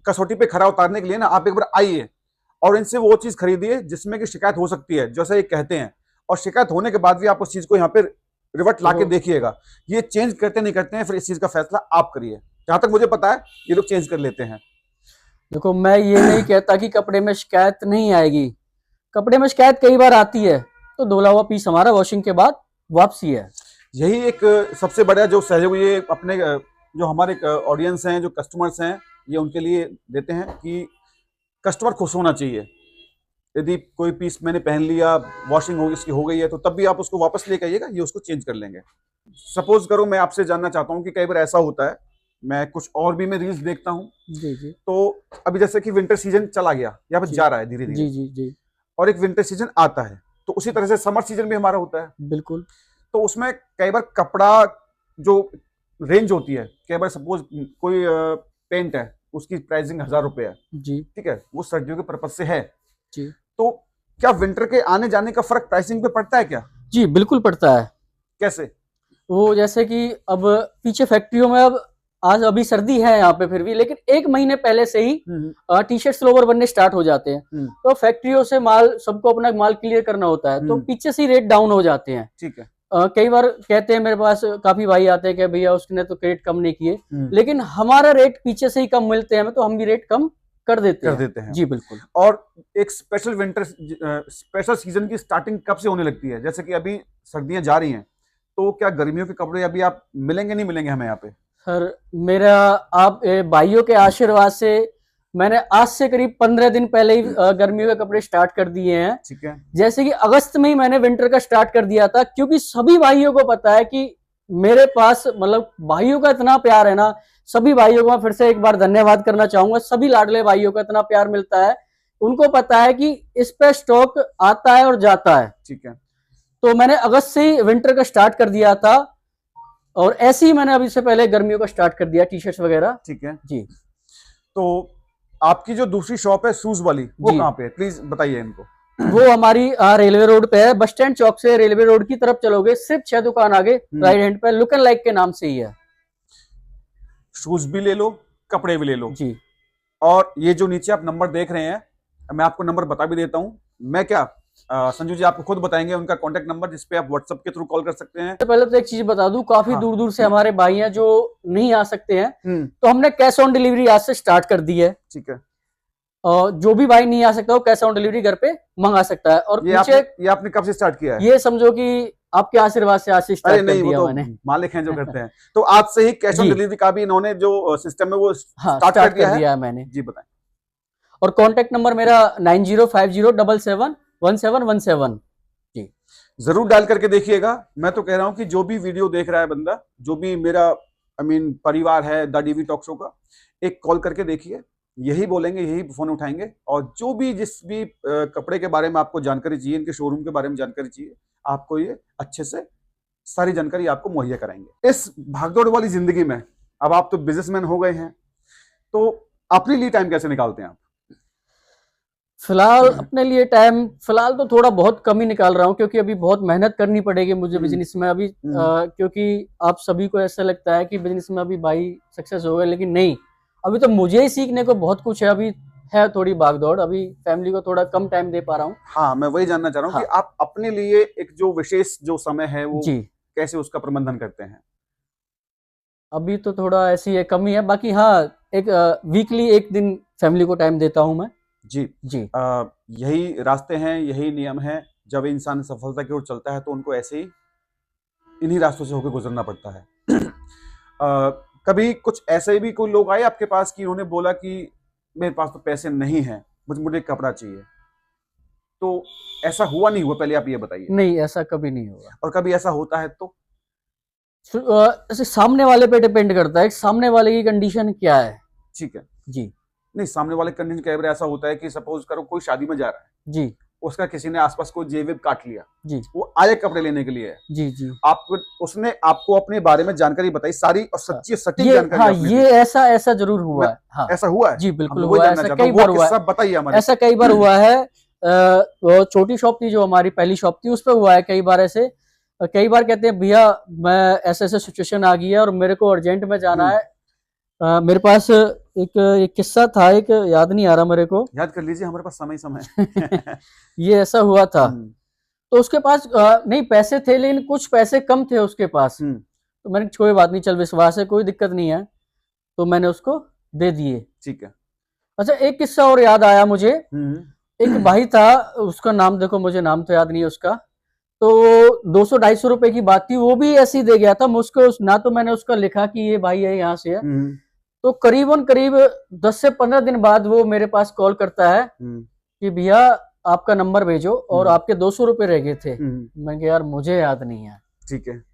कसौटी पे खरा उतारने के लिए ना आप एक बार आइए और इनसे वो चीज खरीदिए जिसमें कि शिकायत हो सकती है, जैसा ये कहते हैं, और शिकायत होने के बाद भी आप उस चीज को यहाँ पे रिवर्ट ला के देखिएगा। ये चेंज करते नहीं करते हैं, फिर इस चीज का फैसला आप करिए। जहां तक मुझे पता है ये लोग चेंज कर लेते हैं। देखो मैं ये नहीं कहता कि कपड़े में शिकायत नहीं आएगी, कपड़े में शिकायत कई बार आती है, तो धुला हुआ पीस हमारा वॉशिंग के बाद वापसी है। यही एक सबसे बड़ा जो सहयोग ये अपने जो हमारे ऑडियंस हैं, जो कस्टमर्स हैं, ये उनके लिए देते हैं कि कस्टमर खुश होना चाहिए। यदि कोई पीस मैंने पहन लिया, वॉशिंग हो इसकी हो गई है, तो तब भी आप उसको वापस लेके आइएगा, ये उसको चेंज कर लेंगे। सपोज करो मैं आपसे जानना चाहता हूँ कि कई बार ऐसा होता है, मैं कुछ और भी मैं रील्स देखता हूँ, जी जी, तो अभी जैसे कि विंटर सीजन चला गया या फिर जा रहा है धीरे जी धीरे, जी जी, और एक विंटर सीजन आता है, तो उसी तरह से समर सीजन भी हमारा होता है। बिल्कुल। तो उसमें कई बार कपड़ा जो रेंज होती है, कई बार सपोज कोई पेंट है, उसकी प्राइसिंग 1,000 रुपए है, जी ठीक है, वो सर्दियों के पर्पज से है, जी, तो क्या विंटर के आने जाने का फर्क प्राइसिंग पे पड़ता है क्या? जी बिल्कुल पड़ता है। कैसे? वो जैसे कि अब पीछे फैक्ट्रियों में अब आज अभी सर्दी है यहाँ पे फिर भी, लेकिन एक महीने पहले से ही टी शर्ट स्लोवर बनने स्टार्ट हो जाते हैं। तो फैक्ट्रियों से माल, सबको अपना माल क्लियर करना होता है, तो पीछे से ही रेट डाउन हो जाते हैं। ठीक है। कई बार कहते हैं, मेरे पास काफी भाई आते हैं कि भैया उसने तो रेट कम नहीं किए, लेकिन हमारा रेट पीछे से ही कम मिलते हैं, तो हम भी रेट कम कर देते हैं। जी बिल्कुल। और एक स्पेशल विंटर स्पेशल सीजन की स्टार्टिंग कब से होने लगती है? जैसे कि अभी सर्दियां जा रही हैं, तो क्या गर्मियों के कपड़े अभी आप मिलेंगे नहीं मिलेंगे हमें यहाँ पे? सर मेरा आप भाइयों के आशीर्वाद से मैंने आज से करीब 15 दिन पहले ही गर्मियों के कपड़े स्टार्ट कर दिए हैं। ठीक है। जैसे कि अगस्त में ही मैंने विंटर का स्टार्ट कर दिया था, क्योंकि सभी भाइयों को पता है कि मेरे पास मतलब भाइयों का इतना प्यार है ना। सभी भाइयों को मैं फिर से एक बार धन्यवाद करना चाहूंगा। सभी लाडले भाइयों का इतना प्यार मिलता है उनको पता है कि इस पे स्टॉक आता है और जाता है। ठीक है। तो मैंने अगस्त से ही विंटर का स्टार्ट कर दिया था, और ऐसे ही मैंने अभी से पहले गर्मियों का स्टार्ट कर दिया, टी शर्ट्स वगैरह। ठीक है जी। तो आपकी जो दूसरी शॉप है शूज वाली, वो जी। कहाँ पे है, प्लीज बताइए इनको। वो हमारी रेलवे रोड पे है, बस स्टैंड चौक से रेलवे रोड की तरफ चलोगे, सिर्फ 6 दुकान आगे राइट हैंड पे लुक एंड लाइक के नाम से ही है। शूज भी ले लो, कपड़े भी ले लो जी। और ये जो नीचे आप नंबर देख रहे हैं, मैं आपको नंबर बता भी देता हूं। मैं क्या संजू जी आपको खुद बताएंगे उनका कॉन्टेक्ट नंबर, जिसपे आप व्हाट्सएप के थ्रू कॉल कर सकते हैं। तो पहले तो एक चीज बता दूं, काफी हाँ। दूर दूर से हमारे भाई हैं जो नहीं आ सकते हैं, तो हमने कैश ऑन डिलीवरी आज से स्टार्ट कर दी है। ठीक है। और जो भी भाई नहीं आ सकता वो कैश ऑन डिलीवरी घर पे मंगा सकता है। और ये आपने कब से स्टार्ट किया है? ये समझो कि आपके आशीर्वाद से आज से स्टार्ट कर दिया तो मैंने। मालिक हैं जो करते हैं। तो आज से ही कैश ऑन डिलीवरी का भी इन्होंने जो सिस्टम है वो स्टार्ट कर दिया है मैंने। जी बताएं। और कॉन्टेक्ट नंबर मेरा 9050771717। जी जरूर डायल करके देखिएगा। मैं तो कह रहा हूं कि जो भी वीडियो देख रहा है बंदा, जो भी मेरा परिवार है द डीवी टॉक शो का, एक कॉल करके देखिए, यही बोलेंगे, यही फोन उठाएंगे, और जो भी जिस भी कपड़े के बारे में आपको जानकारी चाहिए, इनके शोरूम के बारे में जानकारी चाहिए, आपको ये अच्छे से सारी जानकारी आपको मुहैया कराएंगे। इस भागदौड़ वाली जिंदगी में अब आप तो बिजनेसमैन हो गए हैं, तो अपने लिए टाइम कैसे निकालते हैं आप? फिलहाल अपने लिए टाइम फिलहाल तो थोड़ा बहुत कम ही निकाल रहा हूँ, क्योंकि अभी बहुत मेहनत करनी पड़ेगी मुझे बिजनेस में अभी। क्योंकि आप सभी को ऐसा लगता है कि बिजनेस में अभी भाई सक्सेस हो गए, लेकिन नहीं, अभी तो मुझे ही सीखने को बहुत कुछ है। अभी है थोड़ी भागदौड़, अभी फैमिली को थोड़ा कम टाइम दे पा रहा हूँ। हाँ, मैं वही जानना चाह रहा हूँ कि आप अपने लिए एक जो विशेष जो समय है वो कैसे उसका प्रबंधन करते हैं? अभी तो थोड़ा ऐसी है, कमी है। बाकी हाँ, एक वीकली एक दिन फैमिली को टाइम देता हूँ मैं। जी जी। यही रास्ते हैं, यही नियम है। जब इंसान सफलता की ओर चलता है तो उनको ऐसे ही इन्हीं रास्तों से होकर गुजरना पड़ता है। कभी कुछ ऐसे भी कोई लोग आए आपके पास कि उन्होंने बोला कि मेरे पास तो पैसे नहीं हैं, मुझे कपड़ा चाहिए, तो ऐसा हुआ नहीं हुआ? पहले आप ये बताइए। नहीं, ऐसा कभी नहीं हुआ। और कभी ऐसा होता है तो ऐसे सामने वाले पे डिपेंड करता है, सामने वाले की कंडीशन क्या है। ठीक है जी। नहीं, सामने वाले कंडीशन कई बार ऐसा होता है कि सपोज करो कोई शादी में जा रहा है जी, उसका किसी ने आसपास कोई जेब काट लिया जी, वो आए कपड़े लेने के लिए जी जी, उसने आपको अपने बारे में जानकारी बताई सारी और सच्ची सटीक जानकारी। हाँ, ये ऐसा जरूर हुआ है। हाँ, ऐसा हुआ है? जी बिल्कुल हुआ है, ऐसा कई बार हुआ है। बताइए हमारे। ऐसा कई बार हुआ है। वो छोटी शॉप थी जो हमारी पहली शॉप थी, उस पर हुआ है कई बार ऐसे। कई बार कहते हैं भैया मैं ऐसे सिचुएशन आ गई है और मेरे को अर्जेंट में जाना है। मेरे पास एक किस्सा था, एक याद नहीं आ रहा मेरे को। याद कर लीजिए, हमारे पास समय ये ऐसा हुआ था। तो उसके पास नहीं पैसे थे, लेकिन कुछ पैसे कम थे उसके पास। तो मैंने कोई बात नहीं, चल विश्वास है, कोई दिक्कत नहीं है, तो मैंने उसको दे दिए। ठीक है। अच्छा, एक किस्सा और याद आया मुझे। एक भाई था, उसका नाम देखो, मुझे नाम तो याद नहीं है उसका। तो 200-250 रुपए की बात थी, वो भी ऐसे ही दे गया था मुझको। ना तो मैंने उसका लिखा कि ये भाई है, यहाँ से है। तो करीब 10 से 15 दिन बाद वो मेरे पास कॉल करता है कि भैया आपका नंबर भेजो और आपके 200 रुपए रह गए थे। मैंने कहा यार मुझे याद नहीं है। ठीक है।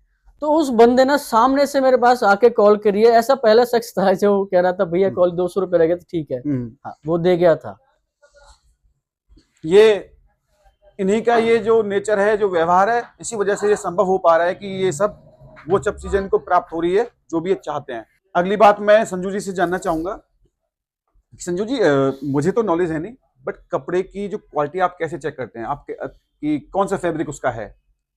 तो उस बंदे ने सामने से मेरे पास आके कॉल करी है। ऐसा पहला शख्स था जो कह रहा था भैया कॉल 200 रुपए रह गए थे, ठीक है। हाँ, वो दे गया था। ये इन्हीं का ये जो नेचर है, जो व्यवहार है, इसी वजह से ये संभव हो पा रहा है कि ये सब वो सब चीजें इनको प्राप्त हो रही है जो भी ये चाहते हैं। अगली बात मैं संजू जी से जानना चाहूंगा। संजू जी, मुझे तो नॉलेज है नहीं, बट कपड़े की जो क्वालिटी आप कैसे चेक करते हैं? आपके कि कौन सा फैब्रिक उसका है,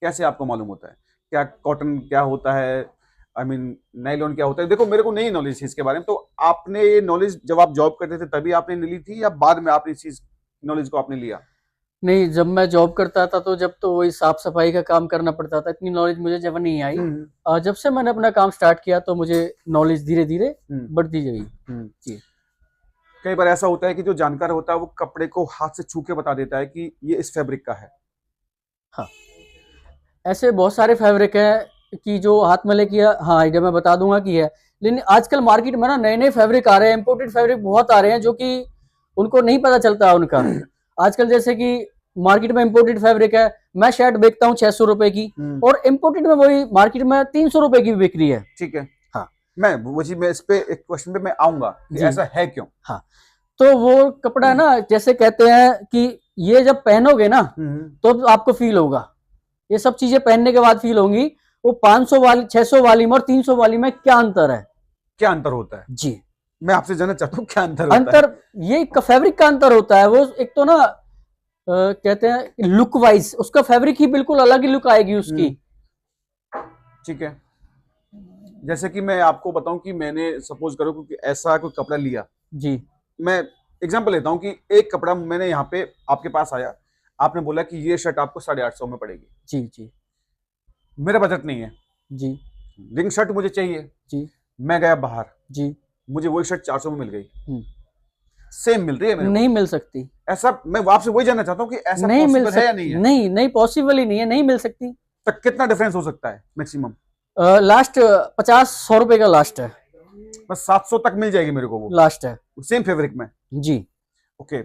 कैसे आपको मालूम होता है? क्या कॉटन क्या होता है, नायलॉन क्या होता है? देखो मेरे को नहीं नॉलेज है इसके बारे में, तो आपने ये नॉलेज जब आप जॉब करते थे तभी आपने ली थी या बाद में आपने इस चीज नॉलेज को आपने लिया? नहीं, जब मैं जॉब करता था तो जब तो वही साफ सफाई का काम करना पड़ता था, इतनी नॉलेज मुझे जब नहीं आई। जब से मैंने अपना काम स्टार्ट किया तो मुझे नॉलेज धीरे धीरे बढ़ती गई। कई बार ऐसा होता है कि जो जानकार होता है वो कपड़े को हाथ से छू के बता देता है कि ये इस फैब्रिक का है। हाँ, ऐसे बहुत सारे फैब्रिक है कि जो हाथ में लेके, हाँ आइडिया मैं बता दूंगा कि है। लेकिन आजकल मार्केट में ना नए नए फैब्रिक आ रहे हैं, इंपोर्टेड फैब्रिक बहुत आ रहे हैं, जो कि उनको नहीं पता चलता उनका। आजकल जैसे कि मार्केट में इंपोर्टेड फैब्रिक है, मैं शर्ट बेचता हूँ 600 रुपए की, और इंपोर्टेड में वही मार्केट में 300 रुपए की बिक रही है। ठीक है। हाँ, मैं इस पे एक क्वेश्चन पे मैं आऊंगा कि ऐसा है क्यों? हाँ, तो वो कपड़ा ना जैसे कहते हैं कि ये जब पहनोगे ना तो आपको फील होगा, ये सब चीजें पहनने के बाद फील होंगी। वो 500 वाली, 600 वाली में और 300 वाली में क्या अंतर है? क्या अंतर होता है जी, मैं आपसे जानना चाहता हूँ, क्या अंतर होता अंतर ये फैब्रिक का अंतर होता है। वो एक तो ना कहते हैं लुक वाइज उसका फैब्रिक ही बिल्कुल अलग ही लुक आएगी उसकी। ठीक है, जैसे कि मैं आपको बताऊं कि मैंने सपोज करो कि ऐसा कोई कपड़ा लिया जी, मैं एग्जांपल लेता हूं कि एक कपड़ा मैंने यहाँ पे आपके पास आया, आपने बोला कि ये शर्ट आपको 850 में पड़ेगी। जी, जी, मेरा बजट नहीं है, जी, रिंग शर्ट मुझे चाहिए, जी, मैं गया बाहर, जी, मुझे वही शर्ट 400 में मिल गई, सेम मिल रही है मेरे नहीं को। मिल सकती, ऐसा मैं आपसे वही जानना चाहता हूँ कि ऐसा नहीं मिल पॉसिबल है या सकती, नहीं है? नहीं नहीं पॉसिबल ही नहीं है, नहीं मिल सकती। तक कितना डिफरेंस हो सकता है मैक्सिमम? लास्ट 50-100 रुपए का लास्ट है, बस 700 तक मिल जाएगी मेरे को वो लास्ट है सेम फैब्रिक में। जी। ओके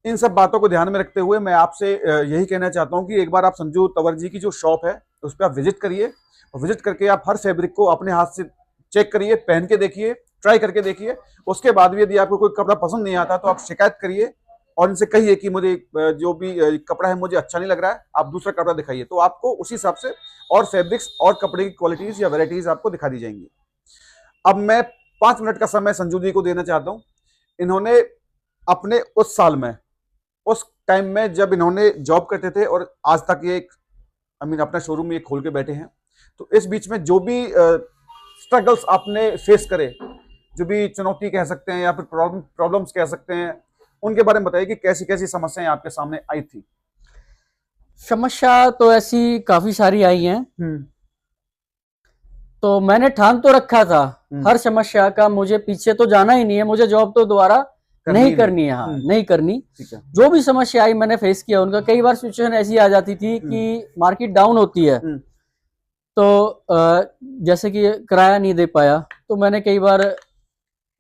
इन सब बातों को ध्यान में रखते हुए मैं आपसे यही कहना चाहता हूं कि एक बार आप संजू तंवर जी की जो शॉप है उस पर आप विजिट करिए, और विजिट करके आप हर फैब्रिक को अपने हाथ से चेक करिए, पहन के देखिए, ट्राई करके देखिए। उसके बाद भी यदि आपको कोई कपड़ा पसंद नहीं आता तो आप शिकायत करिए और इनसे कहिए कि मुझे जो भी कपड़ा है मुझे अच्छा नहीं लग रहा है, आप दूसरा कपड़ा दिखाइए, तो आपको उसी हिसाब से और फैब्रिक्स और कपड़े की क्वालिटीज या वेराइटीज आपको दिखा दी जाएंगी। अब मैं 5 मिनट का समय संजू जी को देना चाहता हूं। इन्होंने अपने उस साल में, उस टाइम में जब इन्होंने जॉब करते थे और आज तक ये एक अपना शोरूम ये खोल के बैठे हैं, तो इस बीच में जो भी स्ट्रगल्स आपने फेस करे, जो भी चुनौती कह सकते हैं या फिर प्रॉब्लम्स कह सकते हैं, उनके बारे में बताइए कि कैसी कैसी समस्याएं आपके सामने आई थी। समस्या तो ऐसी काफी सारी आई हैं, तो मैंने ठान तो रखा था हर समस्या का मुझे पीछे तो जाना ही नहीं है, मुझे जॉब तो दोबारा नहीं करनी है, हाँ नहीं करनी। जो भी समस्या आई मैंने फेस किया उनका। कई बार सिचुएशन ऐसी आ जाती थी कि मार्केट डाउन होती है, तो जैसे कि किराया नहीं दे पाया तो मैंने कई बार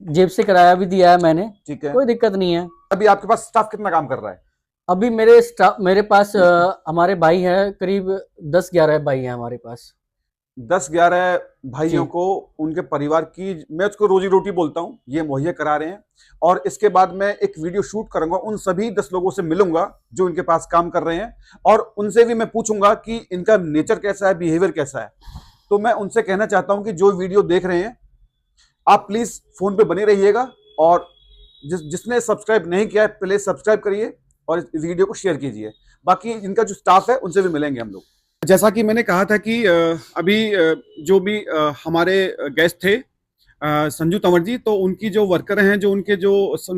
जेब से किराया भी दिया है मैंने, ठीक है, कोई दिक्कत नहीं है। अभी आपके पास स्टाफ कितना काम कर रहा है? अभी मेरे पास हमारे भाई हैं, करीब 10-11 भाई हैं हमारे पास। 10-11 भाइयों को उनके परिवार की, मैं उसको रोजी रोटी बोलता हूँ, ये मुहैया करा रहे हैं। और इसके बाद मैं एक वीडियो शूट करूंगा, उन सभी 10 लोगों से मिलूंगा जो इनके पास काम कर रहे हैं, और उनसे भी मैं पूछूंगा कि इनका नेचर कैसा है, बिहेवियर कैसा है। तो मैं उनसे कहना चाहता हूं कि जो वीडियो देख रहे हैं आप प्लीज फोन पे बने रहिएगा, और जिसने सब्सक्राइब नहीं किया है प्लीज सब्सक्राइब करिए और इस वीडियो को शेयर कीजिए। बाकी इनका जो स्टाफ है उनसे भी मिलेंगे हम लोग। जैसा कि मैंने कहा था कि अभी जो भी हमारे गेस्ट थे संजू तंवर जी, तो उनकी जो वर्कर हैं, जो उनके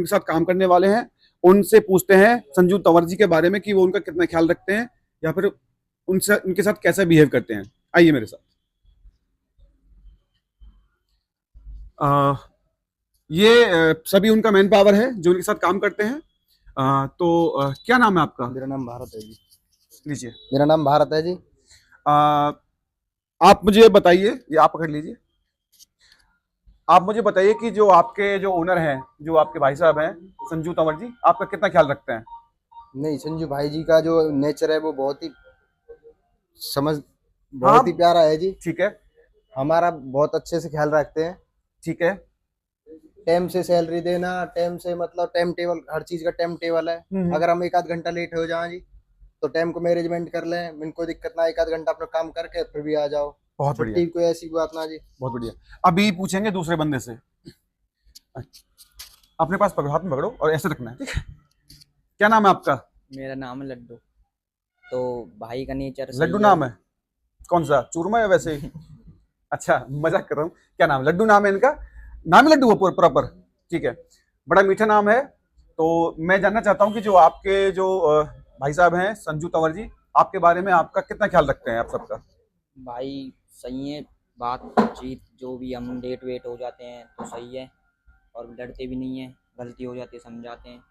साथ काम करने वाले हैं, उनसे पूछते हैं संजू तंवर जी के बारे में कि वो उनका कितना ख्याल रखते हैं या फिर उनके साथ कैसा बिहेव करते हैं। आइए मेरे साथ। ये सभी उनका मैन पावर है जो उनके साथ काम करते हैं। क्या नाम है आपका? मेरा नाम भारत है जी। लीजिए। मेरा नाम भारत है जी। आप मुझे बताइए, ये आप पकड़ लीजिए। आप मुझे बताइए कि जो आपके जो ओनर हैं, जो आपके भाई साहब हैं संजू तंवर जी, आपका कितना ख्याल रखते हैं? नहीं, संजू भाई जी का जो नेचर है वो बहुत ही प्यारा है जी। ठीक है। हमारा बहुत अच्छे से ख्याल रखते हैं। ठीक है। टाइम से सैलरी देना, टाइम से मतलब टाइम टेबल, हर चीज का टाइम टेबल है। अगर हम 1-8 घंटा लेट हो जाए जी तो टाइम को मैनेजमेंट कर लें, इनको कोई दिक्कत ना, 1-8 घंटा अपना काम करके फिर भी आ जाओ। बहुत बढ़िया। कोई ऐसी बात ना जी। बहुत बढ़िया। अभी पूछेंगे दूसरे बंदे से। अपने पास पकड़ो, हाथ में पकड़ो और ऐसे रखना है, ठीक है? क्या नाम है आपका? मेरा नाम है लड्डू। तो भाई का नेचर लड्डू नाम है? कौन सा, चूरमा या वैसे ही? अच्छा, मजाक कर रहा हूँ। क्या नाम? लड्डू नाम है इनका? नाम ही लड्डू है प्रॉपर? ठीक है, बड़ा मीठा नाम है। तो मैं जानना चाहता हूँ कि जो आपके जो भाई साहब हैं संजू तंवर जी, आपके बारे में आपका कितना ख्याल रखते हैं आप सबका? भाई सही है, बातचीत जो भी हम लेट वेट हो जाते हैं तो सही है, और डरते भी नहीं है, गलती हो जाती है समझाते हैं,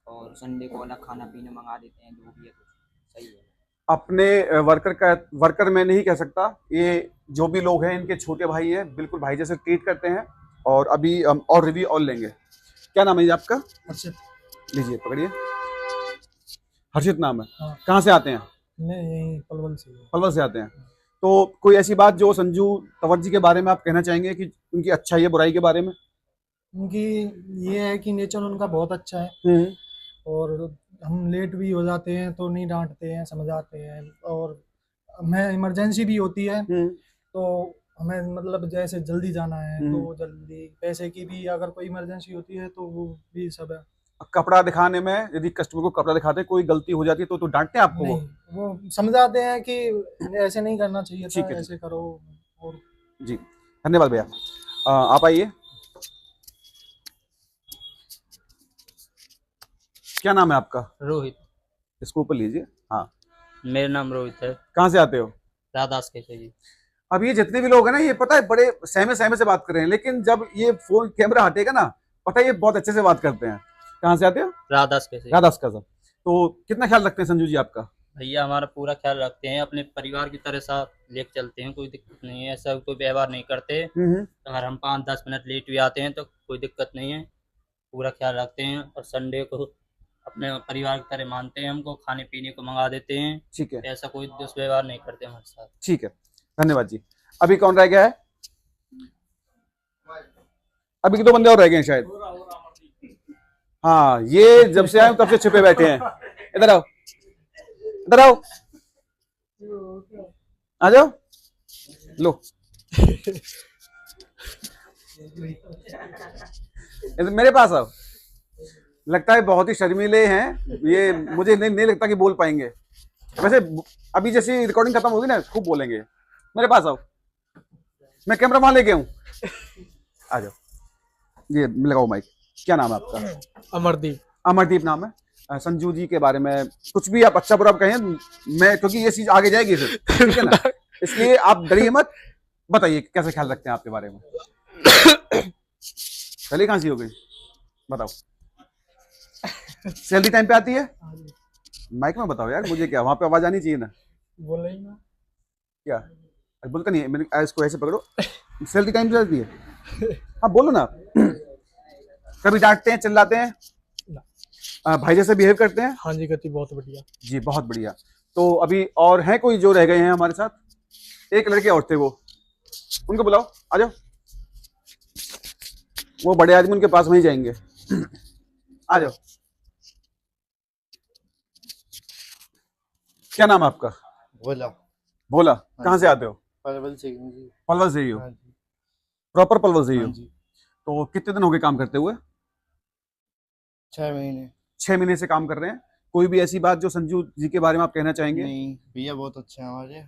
और संडे को अलग खाना पीना मंगा देते हैं, जो भी है कुछ सही है। अपने वर्कर मैं नहीं कह सकता, ये जो भी लोग हैं इनके छोटे भाई हैं, बिल्कुल भाई जैसे ट्रीट करते हैं। और अभी हम और रिव्यू और लेंगे। क्या नाम है जी आपका? हर्षित। लीजिए, पकड़िए। हर्षित नाम है। हाँ। कहाँ से आते हैं? नहीं, पलवल से। पलवल से आते हैं। तो कोई ऐसी बात जो संजू तंवर जी के बारे में आप कहना चाहेंगे कि उनकी अच्छाई या बुराई के बारे में? उनकी ये है कि नेचर उनका बहुत अच्छा है, और हम लेट भी हो जाते हैं तो नहीं डांटते हैं, समझाते हैं। और हमें इमरजेंसी भी होती है तो हमें मतलब जैसे जल्दी जाना है तो जल्दी, पैसे की भी अगर कोई इमरजेंसी होती है तो वो भी सब है। कपड़ा दिखाने में यदि कस्टमर को कपड़ा दिखाते कोई गलती हो जाती है तो डांटते हैं आपको वो? नहीं, वो समझाते हैं कि ऐसे नहीं करना चाहिए ठीक था, है। ऐसे करो। और जी, धन्यवाद भैया। आप आइए। क्या नाम है आपका? रोहित। इसको ऊपर लीजिए। हाँ, मेरा नाम रोहित है। कहाँ से आते हो? राधास कैसे जी। अब ये जितने भी लोग हैं ना, ये पता है बड़े सहमे सहमे से बात कर रहे हैं, लेकिन जब ये फोन कैमरा हटेगा ना, पता है ये बहुत अच्छे से बात करते हैं। कहाँ से आते हो? राधास कैसे। राधास का। तो कितना ख्याल रखते हैं संजू जी आपका? भैया हमारा पूरा ख्याल रखते हैं, अपने परिवार की तरह साथ लेके चलते हैं, कोई दिक्कत नहीं है, ऐसा कोई व्यवहार नहीं करते। अगर हम 5-10 मिनट लेट भी आते हैं तो कोई दिक्कत नहीं है, पूरा ख्याल रखते हैं। और संडे को अपने परिवार की तरह मानते हैं, हमको खाने पीने को मंगा देते हैं। ठीक है, ऐसा कोई दुष्व्यवहार नहीं करते हमारे साथ। ठीक है, धन्यवाद जी। अभी कौन रह गया है? अभी 2 बंदे और रह गए हैं शायद। हाँ, ये जब से आए तब से छुपे बैठे हैं। इधर आओ, इधर आओ, आ जाओ, लो। इधर मेरे पास आओ। लगता है बहुत ही शर्मीले हैं ये, मुझे नहीं लगता कि बोल पाएंगे। वैसे अभी जैसे रिकॉर्डिंग खत्म होगी ना, खूब बोलेंगे। मेरे पास आओ, मैं कैमरा वहां लेके आऊं। आ जाओ, ये लगाओ माइक। क्या नाम है आपका? अमरदीप। अमरदीप नाम है। संजू जी के बारे में कुछ भी आप अच्छा बुरा आप कहें, मैं, क्योंकि ये चीज आगे जाएगी फिर, ठीक है ना, इसलिए आप डरिए मत। बताइए कैसे ख्याल रखते हैं आपके बारे में? पहले खांसी हो गई, बताओ। सैलरी टाइम पे आती है? माइक में बताओ यार, मुझे क्या, वहां पे आवाज आनी चाहिए ना। बोल रही ना क्या बोलता नहीं है? मैंने इसको ऐसे पकड़ो। सैलरी टाइम पे आती है? हाँ बोलो ना। कभी डांटते हैं, चिल्लाते हैं? भाई जैसे बिहेव करते हैं? हाँ जी, गति बहुत बढ़िया जी, बहुत बढ़िया। तो अभी और हैं कोई जो रह गए हैं हमारे साथ? एक लड़के और थे, वो, उनको बुलाओ, आ जाओ। वो बड़े आदमी उनके पास वहीं जाएंगे। आ जाओ। क्या नाम है आपका? बोला भोला। कहाँ से आते हो? पलवल से जी। पलवल से ही हो? हाँ जी। प्रॉपर पलवल से ही हो? हाँ जी। तो कितने दिन हो गए काम करते हुए? 6 महीने। 6 महीने से काम कर रहे हैं। कोई भी ऐसी बात जो संजू जी के बारे में आप कहना चाहेंगे? नहीं, भैया बहुत अच्छे हैं हमारे।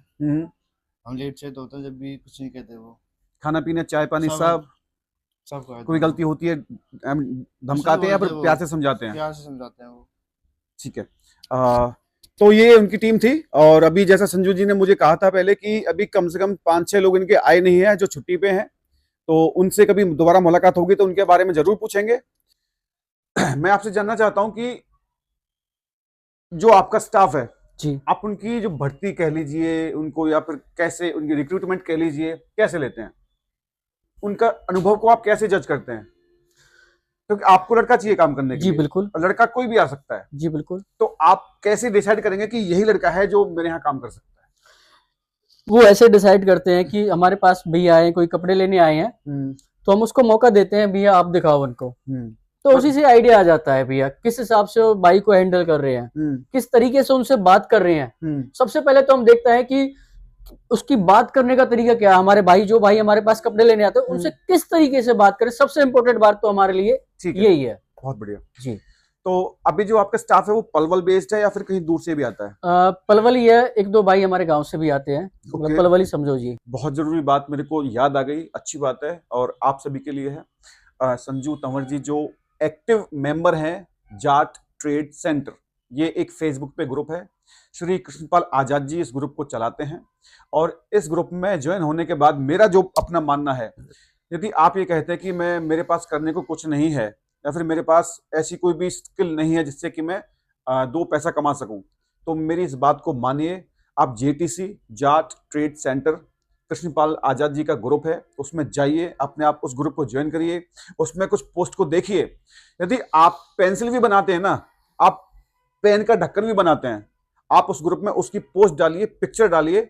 हम लेट से तो होते हैं, जब भी कुछ नहीं कहते वो। खाना पीना, चाय पानी, सब कोई गलती होती है धमकाते हैं या फिर प्यार से समझाते हैं? प्यार से समझाते हैं वो। ठीक है। तो ये उनकी टीम थी। और अभी जैसा संजू जी ने मुझे कहा था पहले कि अभी कम से कम 5-6 लोग इनके आए नहीं है जो छुट्टी पे हैं, तो उनसे कभी दोबारा मुलाकात होगी तो उनके बारे में जरूर पूछेंगे। मैं आपसे जानना चाहता हूं कि जो आपका स्टाफ है जी, आप उनकी जो भर्ती कह लीजिए उनको, या फिर कैसे उनकी रिक्रूटमेंट कह लीजिए, कैसे लेते हैं? उनका अनुभव को आप कैसे जज करते हैं? क्योंकि आपको लड़का चाहिए काम करने के जी लिए, बिल्कुल, और लड़का कोई भी आ सकता है, जी बिल्कुल। तो आप कैसे डिसाइड करेंगे कि यही लड़का है जो मेरे यहाँ काम कर सकता है? वो ऐसे डिसाइड करते हैं कि हमारे पास भैया आए, कोई कपड़े लेने आए हैं, तो हम उसको मौका देते हैं, भैया आप दिखाओ उनको। तो उसी से आइडिया आ जाता है भैया किस हिसाब से वो बाइक को हैंडल कर रहे हैं, किस तरीके से उनसे बात कर रहे हैं। सबसे पहले तो हम देखते हैं कि उसकी बात करने का तरीका क्या है। हमारे भाई, जो भाई हमारे पास कपड़े लेने आते हैं, उनसे किस तरीके से बात करें, सबसे इंपॉर्टेंट बात तो हमारे लिए यही है। बहुत बढ़िया जी। तो अभी जो आपका स्टाफ है वो पलवल बेस्ड है या फिर कहीं दूर से भी आता है? पलवल ही है, 1-2 भाई हमारे गांव से भी आते हैं, मतलब पलवल ही समझो जी। बहुत जरूरी बात मेरे को याद आ गई, अच्छी बात है और आप सभी के लिए है। संजू तंवर जी जो एक्टिव मेंबर हैं जाट ट्रेड सेंटर, ये एक फेसबुक पे ग्रुप है। श्री कृष्णपाल आजाद जी इस ग्रुप को चलाते हैं, और इस ग्रुप में ज्वाइन होने के बाद मेरा जो अपना मानना है, यदि आप ये कहते हैं कि मेरे पास करने को कुछ नहीं है या फिर मेरे पास ऐसी कोई भी स्किल नहीं है जिससे कि मैं 2 पैसा कमा सकूं, तो मेरी इस बात को मानिए। आप JTC Jat trade centre Krishnapal Azad ji का ग्रुप है, उसमें जाइए, अपने आप उस ग्रुप को ज्वाइन करिए, उसमें कुछ पोस्ट को देखिए। यदि आप पेंसिल भी बनाते हैं ना, आप पेन का ढक्कन भी बनाते हैं, आप उस ग्रुप में उसकी पोस्ट डालिए, पिक्चर डालिए।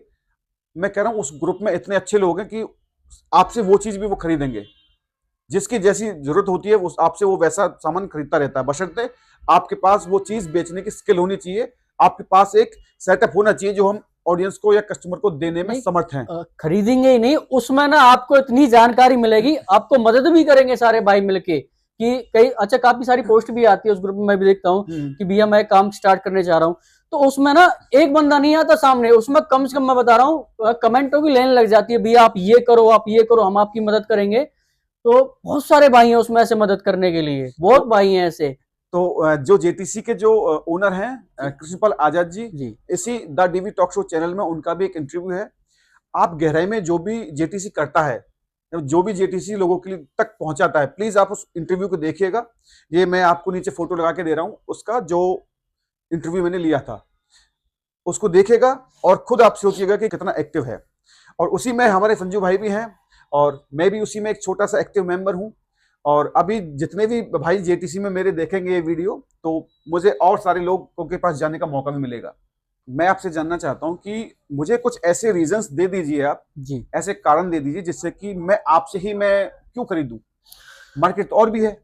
मैं कह रहा हूं उस ग्रुप में इतने अच्छे लोग हैं कि आपसे वो चीज भी वो खरीदेंगे। जिसकी जैसी जरूरत होती है उस आपसे वो वैसा सामान खरीदता रहता है, बशर्ते आपके पास वो चीज बेचने की स्किल होनी चाहिए, आपके पास एक सेटअप होना चाहिए जो हम ऑडियंस को या कस्टमर को देने में समर्थ हैं। खरीदेंगे ही नहीं, उसमें ना आपको इतनी जानकारी मिलेगी, आपको मदद भी करेंगे सारे भाई मिलके कि कई अच्छा काफी सारी पोस्ट भी आती है उस ग्रुप में, मैं भी देखता हूँ कि भैया मैं काम स्टार्ट करने जा रहा हूँ, तो उसमें ना एक बंदा नहीं आता सामने, उसमें कम से कम मैं बता रहा हूँ कमेंटों की लाइन लग जाती है, भैया आप ये करो, आप ये करो, हम आपकी मदद करेंगे। तो बहुत सारे भाई हैं उसमें ऐसे मदद करने के लिए, बहुत भाई हैं ऐसे। तो जो जेटीसी के जो ओनर हैं कृष्णपाल आजाद जी, इसी the DV talk show channel में उनका भी एक इंटरव्यू है। आप गहराई में जो भी जेटीसी करता है, जो भी जेटीसी लोगों के लिए तक पहुंचाता है, प्लीज आप उस इंटरव्यू को देखिएगा। ये मैं आपको नीचे फोटो लगा के दे रहा हूं, उसका जो इंटरव्यू मैंने लिया था उसको देखिएगा और खुद आप सोचिएगा कि कितना एक्टिव है। और उसी में हमारे संजू भाई भी हैं और मैं भी उसी में एक छोटा सा एक्टिव मेंबर हूं। और अभी जितने भी भाई जेटीसी में मेरे देखेंगे ये वीडियो, तो मुझे और सारे लोगों के पास जाने का मौका भी मिलेगा। मैं आपसे जानना चाहता हूं कि मुझे कुछ ऐसे रीजंस दे दीजिए आप जी, ऐसे कारण दे दीजिए जिससे कि मैं आपसे ही मैं क्यों खरीदूं, मार्केट तो और भी है।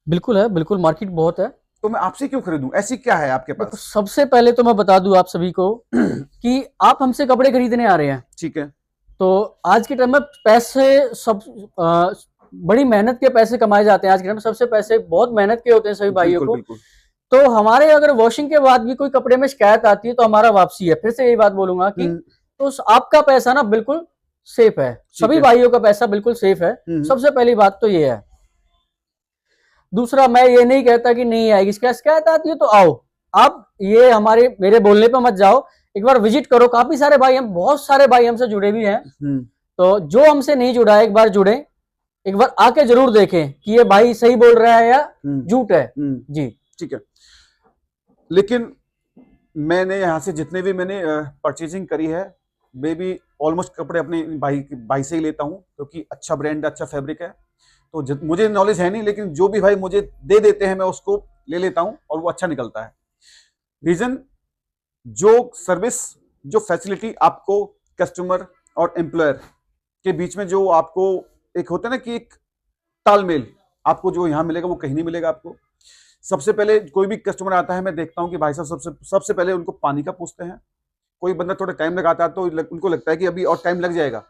बिल्कुल है, बिल्कुल मार्केट बहुत है, तो मैं आपसे क्यों खरीदूं, ऐसी क्या है आपके पास? सबसे पहले तो मैं बता दूं आप सभी को कि आप हमसे कपड़े खरीदने आ रहे हैं, ठीक है, तो आज के टाइम में पैसे सब बड़ी मेहनत के पैसे कमाए जाते हैं। आज के टाइम में सबसे पैसे बहुत मेहनत के होते हैं सभी भाइयों को। तो हमारे अगर वॉशिंग के बाद भी कोई कपड़े में शिकायत आती है तो हमारा वापसी है। फिर से यही बात बोलूंगा कि तो आपका पैसा ना बिल्कुल सेफ है, सभी भाइयों का पैसा बिल्कुल सेफ है। सबसे पहली बात तो ये है। दूसरा, मैं ये नहीं कहता कि नहीं आएगी, शिकायत आती है तो आओ, आप ये मेरे बोलने पे मत जाओ, एक बार विजिट करो। काफी सारे भाई, हम बहुत सारे भाई हमसे जुड़े भी हैं, तो जो हमसे नहीं जुड़ा है एक बार जुड़े, एक बार आके जरूर देखें कि ये भाई सही बोल रहा है या झूठ है जी। ठीक है, लेकिन मैंने यहाँ से जितने भी मैंने परचेजिंग करी है, मैं भी ऑलमोस्ट कपड़े अपने भाई से ही लेता हूँ, क्योंकि अच्छा ब्रांड, अच्छा फैब्रिक है। तो मुझे नॉलेज है नहीं, लेकिन जो भी भाई मुझे दे देते हैं मैं उसको ले लेता हूँ और वो अच्छा निकलता है। रीजन, जो सर्विस, जो फैसिलिटी आपको कस्टमर और एम्प्लॉयर के बीच में जो आपको एक होता है ना कि एक तालमेल, आपको जो यहाँ मिलेगा वो कहीं नहीं मिलेगा आपको। सबसे पहले कोई भी कस्टमर आता है, मैं देखता हूँ कि भाई साहब सबसे पहले उनको पानी का पूछते हैं। कोई बंदा थोड़ा टाइम लगाता है तो उनको लगता है कि अभी और टाइम लग जाएगा,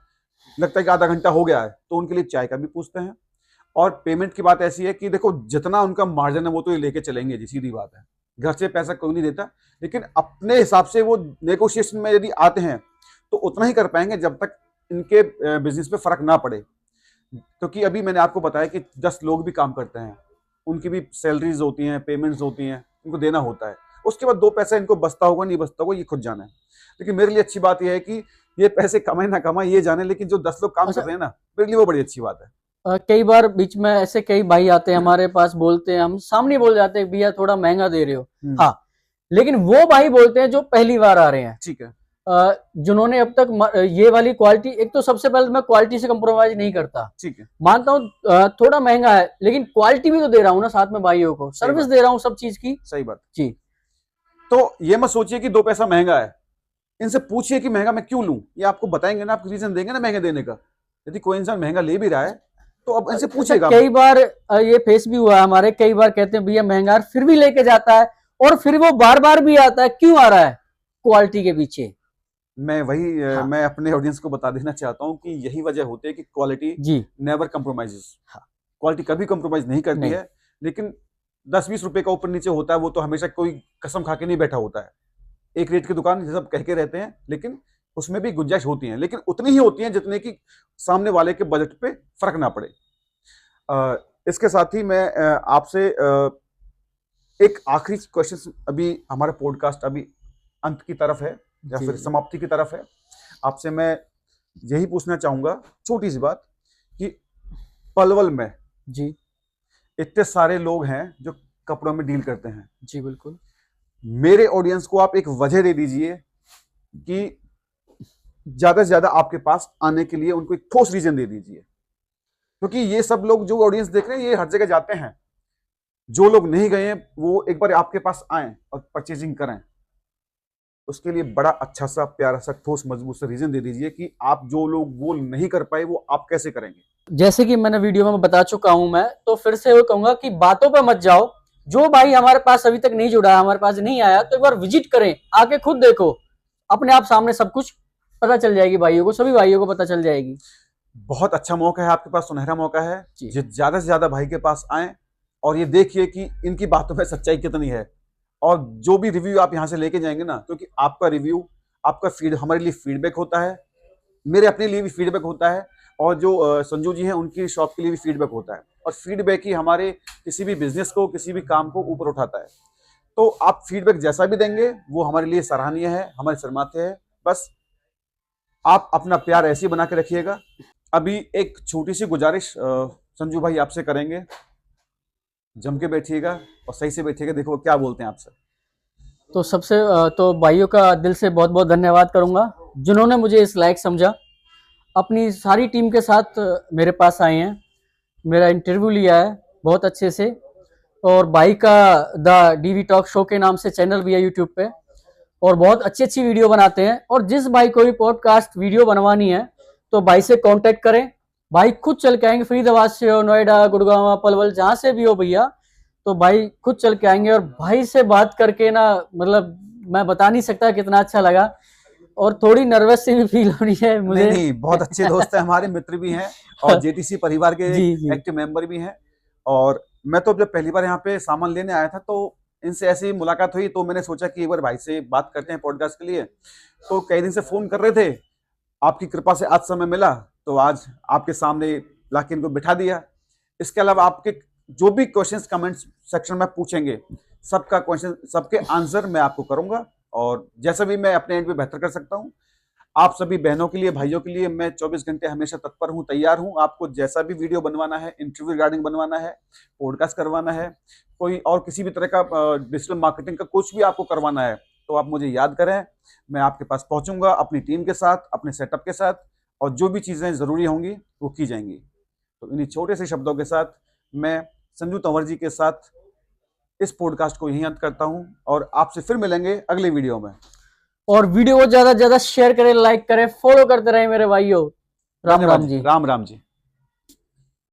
लगता है कि आधा घंटा हो गया है, तो उनके लिए चाय का भी पूछते हैं। और पेमेंट की बात ऐसी है कि देखो जितना उनका मार्जिन है वो तो ये लेके चलेंगे जी, सीधी बात है। घर से पैसा कोई नहीं देता, लेकिन अपने हिसाब से वो नेगोशिएशन में यदि आते हैं तो उतना ही कर पाएंगे जब तक इनके बिजनेस में फर्क ना पड़े। क्योंकि अभी मैंने आपको बताया कि 10 लोग भी काम करते हैं, उनकी भी सैलरीज होती हैं, पेमेंट्स होती हैं, उनको देना होता है। उसके बाद 2 पैसा इनको बचता होगा नहीं बचता होगा ये खुद जाना है। लेकिन मेरे लिए अच्छी बात यह है कि ये पैसे कमाए ना कमाए ये जाने, लेकिन जो 10 लोग काम कर रहे हैं ना, मेरे लिए वो बड़ी अच्छी बात है। कई बार बीच में ऐसे कई भाई आते हैं हमारे पास, बोलते हैं, हम सामने बोल जाते हैं भैया थोड़ा महंगा दे रहे हो, हाँ, लेकिन वो भाई बोलते हैं जो पहली बार आ रहे हैं, ठीक है, जिन्होंने अब तक ये वाली क्वालिटी, एक तो सबसे पहले मैं क्वालिटी से कंप्रोमाइज नहीं करता, ठीक है, मानता हूँ थोड़ा महंगा है लेकिन क्वालिटी भी तो दे रहा हूँ ना साथ में, भाइयों को सर्विस दे रहा हूँ सब चीज की। सही बात जी। तो ये मत सोचिए कि 2 पैसा महंगा है, इनसे पूछिए कि महंगा मैं क्यों लूं, ये आपको बताएंगे ना, आपको रीजन देंगे ना महंगा देने का। यदि कोई इंसान महंगा ले भी रहा है तो अब इनसे पूछेगा। कई बार ये फेस भी हुआ है हमारे, कई बार कहते हैं भैया महंगा, फिर भी लेके जाता है और फिर वो बार बार भी आता है, क्यों आ रहा है? क्वालिटी के पीछे। मैं वही हाँ। मैं अपने ऑडियंस को बता देना चाहता हूँ कि यही वजह होती है कि क्वालिटी नेवर कंप्रोमाइजेस। क्वालिटी कभी कंप्रोमाइज नहीं करती है, लेकिन 10-20 रुपए का ऊपर नीचे होता है, वो तो हमेशा कोई कसम खा के नहीं बैठा होता है। एक रेट की दुकान सब कह के रहते हैं, लेकिन उसमें भी गुंजाइश होती है, लेकिन उतनी ही होती है जितने की सामने वाले के बजट पे फर्क ना पड़े। इसके साथ ही मैं आपसे एक आखिरी क्वेश्चन, अभी हमारा पॉडकास्ट अभी अंत की तरफ है या फिर समाप्ति की तरफ है, आपसे मैं यही पूछना चाहूंगा, छोटी सी बात, कि पलवल में जी इतने सारे लोग हैं जो कपड़ों में डील करते हैं। जी बिल्कुल। मेरे ऑडियंस को आप एक वजह दे दीजिए कि ज्यादा से ज्यादा आपके पास आने के लिए उनको एक ठोस रीजन दे दीजिए, क्योंकि ये सब लोग जो ऑडियंस देख रहे हैं ये हर जगह जाते हैं। जो लोग नहीं गए हैं वो एक बार आपके पास आए और परचेजिंग करें। उसके लिए बड़ा अच्छा सा प्यारा सा ठोस मजबूत सा रीजन दे दीजिए कि आप जो लोग वो नहीं कर पाए वो आप कैसे करेंगे। जैसे कि मैंने वीडियो में बता चुका हूं, मैं तो फिर से वो कहूंगा कि बातों पे मत जाओ। जो भाई हमारे पास अभी तक नहीं जुड़ा, हमारे पास नहीं आया, तो एक बार विजिट करें, आके खुद देखो, अपने आप सामने सब कुछ पता चल जाएगी भाइयों को, सभी भाइयों को पता चल जाएगी। बहुत अच्छा मौका है आपके पास, सुनहरा मौका है। ज्यादा से ज्यादा भाई के पास आए और ये देखिए कि इनकी बातों में सच्चाई कितनी है। और जो भी रिव्यू आप यहाँ से लेके जाएंगे ना, क्योंकि आपका रिव्यू, आपका फीड हमारे लिए फीडबैक होता है, मेरे अपने लिए भी फीडबैक होता है, और जो संजू जी हैं उनकी शॉप के लिए भी फीडबैक होता है। और फीडबैक ही हमारे किसी भी बिजनेस को, किसी भी काम को ऊपर उठाता है। तो आप फीडबैक जैसा भी देंगे वो हमारे लिए सराहनीय है, हमारे शर्माते हैं। बस आप अपना प्यार ऐसे ही बना के रखिएगा। अभी एक छोटी सी गुजारिश संजू भाई आपसे करेंगे, जम के बैठिएगा और सही से बैठिएगा, देखो क्या बोलते हैं आपसे। तो सबसे तो भाइयों का दिल से बहुत बहुत धन्यवाद करूंगा जिन्होंने मुझे इस लायक समझा, अपनी सारी टीम के साथ मेरे पास आए हैं, मेरा इंटरव्यू लिया है बहुत अच्छे से। और भाई का द डीवी टॉक शो के नाम से चैनल भी है यूट्यूब पे, और बहुत अच्छी अच्छी वीडियो बनाते हैं। और जिस भाई को भी पॉडकास्ट वीडियो बनवानी है तो भाई से कांटेक्ट करें, भाई खुद चल के आएंगे। फरीदाबाद से हो, नोएडा, गुड़गांव, पलवल, जहाँ से भी हो भैया, तो भाई खुद चल के आएंगे। और भाई से बात करके ना, मतलब मैं बता नहीं सकता कितना अच्छा लगा, और थोड़ी नर्वस सी भी फील हो रही है मुझे। नहीं, बहुत अच्छे दोस्त हैं हमारे, मित्र भी हैं और जेटीसी परिवार के एक्टिव मेंबर भी हैं। और मैं तो जब पहली बार यहाँ पे सामान लेने आया था तो इनसे ऐसी मुलाकात हुई, तो मैंने सोचा कि एक बार भाई से बात करते हैं पॉडकास्ट के लिए। तो कई दिन से फोन कर रहे थे, आपकी कृपा से आज समय मिला, तो आज आपके सामने लाके इनको बिठा दिया। इसके अलावा आपके जो भी क्वेश्चंस कमेंट्स सेक्शन में पूछेंगे, सबका क्वेश्चन, सबके आंसर मैं आपको करूंगा, और जैसा भी मैं अपने एंड पे बेहतर कर सकता हूं। आप सभी बहनों के लिए, भाइयों के लिए मैं 24 घंटे हमेशा तत्पर हूं, तैयार हूं। आपको जैसा भी वीडियो बनवाना है, इंटरव्यू रिगार्डिंग बनवाना है, पॉडकास्ट करवाना है, कोई और किसी भी तरह का डिजिटल मार्केटिंग का कुछ भी आपको करवाना है, तो आप मुझे याद करें, मैं आपके पास पहुंचूंगा अपनी टीम के साथ, अपने सेटअप के साथ, और जो भी चीज़ें ज़रूरी होंगी वो की जाएंगी। तो इन्हीं छोटे से शब्दों के साथ मैं संजू तंवर जी के साथ इस पॉडकास्ट को यहीं अंत करता हूं, और आपसे फिर मिलेंगे अगले वीडियो में। और वीडियो को ज्यादा से ज्यादा शेयर करें, लाइक करें, फॉलो करते रहे मेरे भाइयों। राम राम जी। राम राम जी।